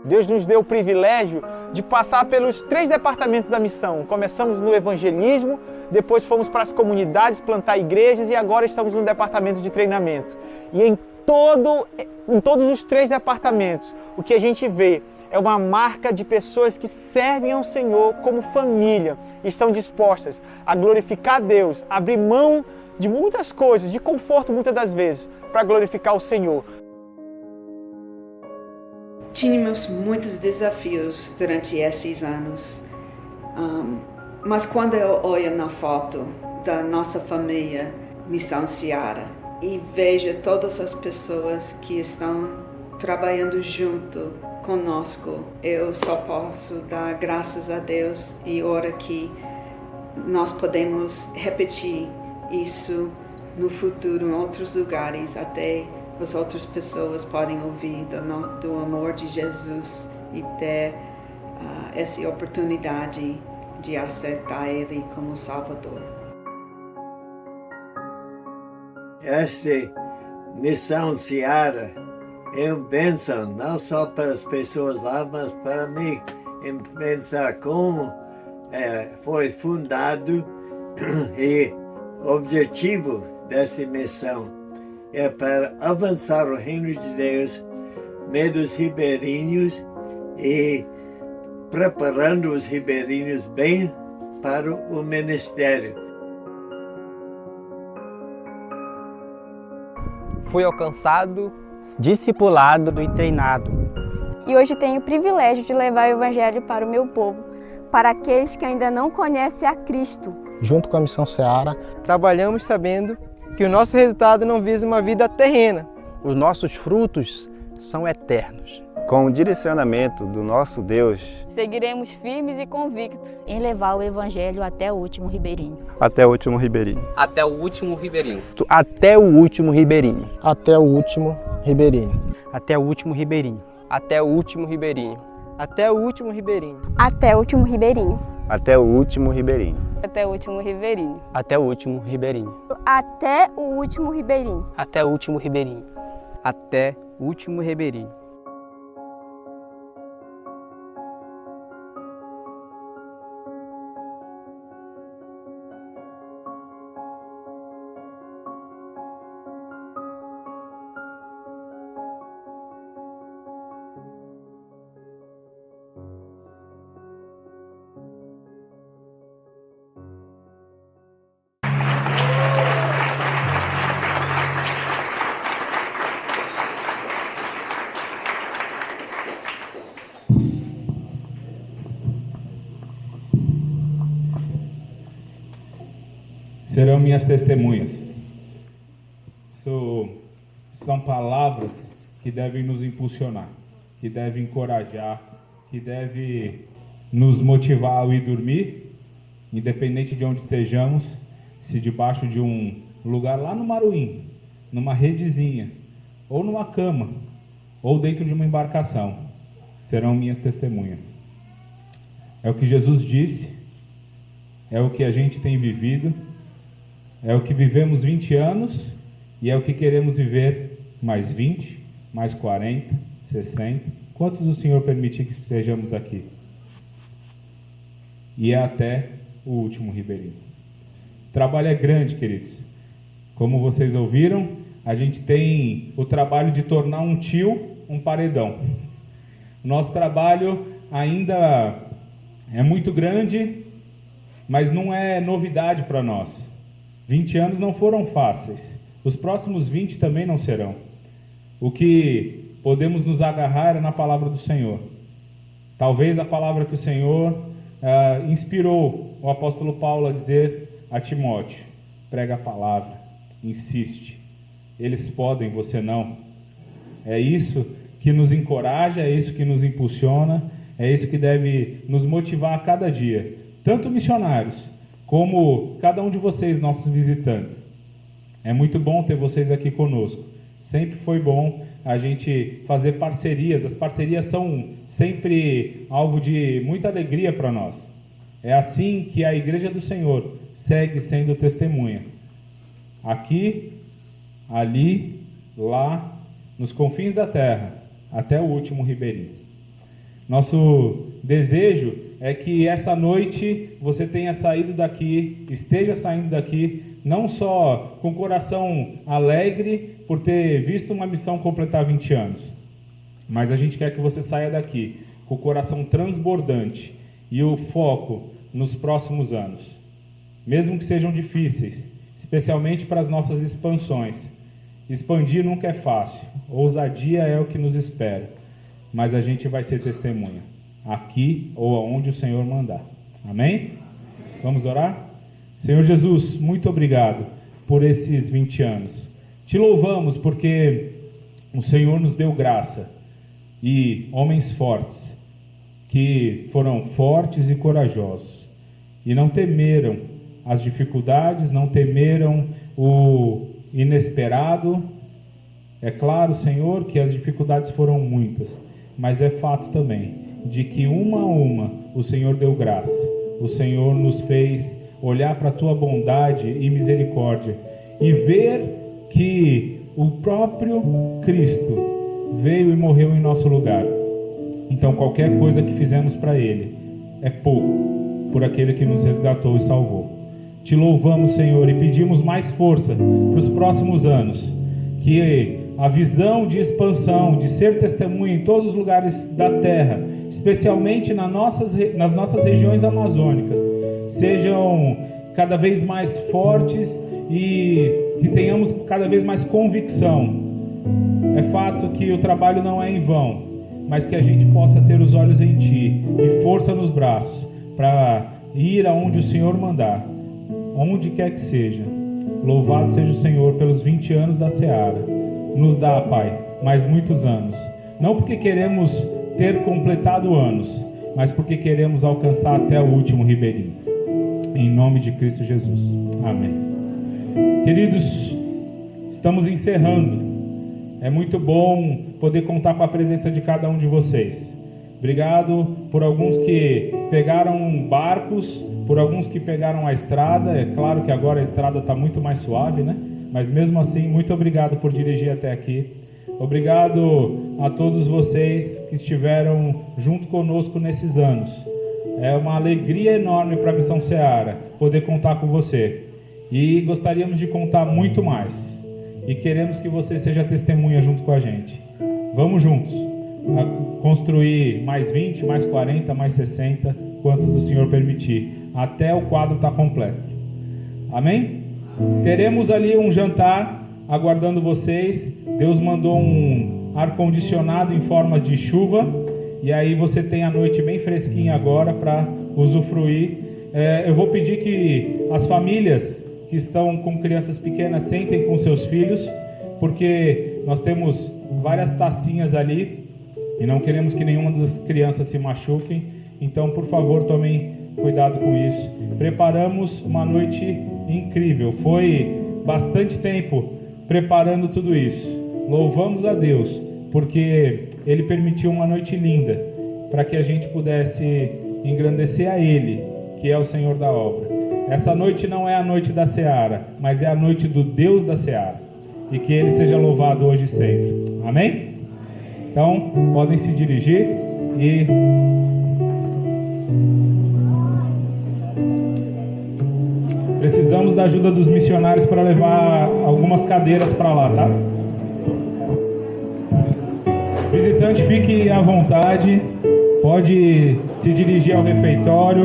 Deus nos deu o privilégio de passar pelos 3 departamentos da missão. Começamos no evangelismo, depois fomos para as comunidades, plantar igrejas, e agora estamos no departamento de treinamento. E em todos os 3 departamentos, o que a gente vê é uma marca de pessoas que servem ao Senhor como família, e estão dispostas a glorificar a Deus, abrir mão de muitas coisas, de conforto muitas das vezes, para glorificar o Senhor. Tínhamos muitos desafios durante esses anos, mas quando eu olho na foto da nossa família Missão Seara e vejo todas as pessoas que estão trabalhando junto conosco, eu só posso dar graças a Deus e orar que nós podemos repetir isso no futuro em outros lugares, até as outras pessoas podem ouvir do amor de Jesus e ter essa oportunidade de aceitar Ele como Salvador. Esta Missão Seara é uma bênção, não só para as pessoas lá, mas para mim, em pensar como foi fundado e o objetivo dessa missão é para avançar o reino de Deus, meio dos ribeirinhos, e preparando os ribeirinhos bem para o ministério. Fui alcançado, discipulado e treinado. E hoje tenho o privilégio de levar o Evangelho para o meu povo, para aqueles que ainda não conhecem a Cristo. Junto com a Missão Seara, trabalhamos sabendo que o nosso resultado não visa uma vida terrena. Os nossos frutos são eternos. Com o direcionamento do nosso Deus, seguiremos firmes e convictos em levar o Evangelho até o último ribeirinho. Até o último ribeirinho. Até o último ribeirinho. Até o último ribeirinho. Até o último ribeirinho. Até o último ribeirinho. Até o último ribeirinho. Até o último ribeirinho. Até o último ribeirinho. Até o último ribeirinho. Até o último ribeirinho. Até o último ribeirinho. Até o último ribeirinho. Até o último ribeirinho. Até o último ribeirinho. Serão minhas testemunhas. São palavras que devem nos impulsionar, que devem encorajar, que devem nos motivar ao ir dormir, independente de onde estejamos, se debaixo de um lugar lá no Maruim, numa redezinha, ou numa cama, ou dentro de uma embarcação, serão minhas testemunhas. É o que Jesus disse, é o que a gente tem vivido, é o que vivemos 20 anos e é o que queremos viver mais 20, mais 40, 60. Quantos o Senhor permitir que estejamos aqui? E é até o último ribeirinho. O trabalho é grande, queridos. Como vocês ouviram, a gente tem o trabalho de tornar um tio um paredão. Nosso trabalho ainda é muito grande, mas não é novidade para nós. 20 anos não foram fáceis. Os próximos 20 também não serão. O que podemos nos agarrar é na palavra do Senhor. Talvez a palavra que o Senhor inspirou o apóstolo Paulo a dizer a Timóteo: prega a palavra, insiste. Eles podem, você não. É isso que nos encoraja, é isso que nos impulsiona, é isso que deve nos motivar a cada dia. Tanto missionários, como cada um de vocês, nossos visitantes. É muito bom ter vocês aqui conosco. Sempre foi bom a gente fazer parcerias. As parcerias são sempre alvo de muita alegria para nós. É assim que a Igreja do Senhor segue sendo testemunha. Aqui, ali, lá, nos confins da terra, até o último ribeirinho. Nosso desejo é que essa noite você tenha saído daqui, esteja saindo daqui, não só com o coração alegre por ter visto uma missão completar 20 anos, mas a gente quer que você saia daqui com o coração transbordante e o foco nos próximos anos, mesmo que sejam difíceis, especialmente para as nossas expansões. Expandir nunca é fácil, ousadia é o que nos espera, mas a gente vai ser testemunha, aqui ou aonde o Senhor mandar. Amém? Vamos orar? Senhor Jesus, muito obrigado por esses 20 anos. Te louvamos porque o Senhor nos deu graça e homens fortes, que foram fortes e corajosos, e não temeram as dificuldades, não temeram o inesperado. É claro, Senhor, que as dificuldades foram muitas, mas é fato também de que uma a uma o Senhor deu graça. O Senhor nos fez olhar para a tua bondade e misericórdia e ver que o próprio Cristo veio e morreu em nosso lugar. Então qualquer coisa que fizemos para Ele é pouco por aquele que nos resgatou e salvou. Te louvamos, Senhor, e pedimos mais força para os próximos anos, que a visão de expansão, de ser testemunha em todos os lugares da terra, especialmente nas nossas regiões amazônicas, sejam cada vez mais fortes e que tenhamos cada vez mais convicção. É fato que o trabalho não é em vão, mas que a gente possa ter os olhos em Ti e força nos braços para ir aonde o Senhor mandar, onde quer que seja. Louvado seja o Senhor pelos 20 anos da Seara. Nos dá, Pai, mais muitos anos, não porque queremos ter completado anos, mas porque queremos alcançar até o último ribeirinho. Em nome de Cristo Jesus. Amém. Queridos, estamos encerrando. É muito bom poder contar com a presença de cada um de vocês. Obrigado por alguns que pegaram barcos, por alguns que pegaram a estrada. É claro que agora a estrada está muito mais suave, né? Mas mesmo assim, muito obrigado por dirigir até aqui. Obrigado a todos vocês que estiveram junto conosco nesses anos. É uma alegria enorme para a Missão Seara poder contar com você. E gostaríamos de contar muito mais. E queremos que você seja testemunha junto com a gente. Vamos juntos a construir mais 20, mais 40, mais 60, quantos o Senhor permitir, até o quadro estar completo. Amém? Teremos ali um jantar aguardando vocês. Deus mandou um ar-condicionado em forma de chuva, e aí você tem a noite bem fresquinha agora para usufruir. Eu vou pedir que as famílias que estão com crianças pequenas sentem com seus filhos, porque nós temos várias tacinhas ali e não queremos que nenhuma das crianças se machuquem. Então, por favor, tomem cuidado com isso. Preparamos uma noite incrível. Foi bastante tempo preparando tudo isso. Louvamos a Deus, porque Ele permitiu uma noite linda, para que a gente pudesse engrandecer a Ele, que é o Senhor da obra. Essa noite não é a noite da Seara, mas é a noite do Deus da Seara. E que Ele seja louvado hoje e sempre. Amém? Então, podem se dirigir e... Precisamos da ajuda dos missionários para levar algumas cadeiras para lá, tá? Visitante, fique à vontade, pode se dirigir ao refeitório.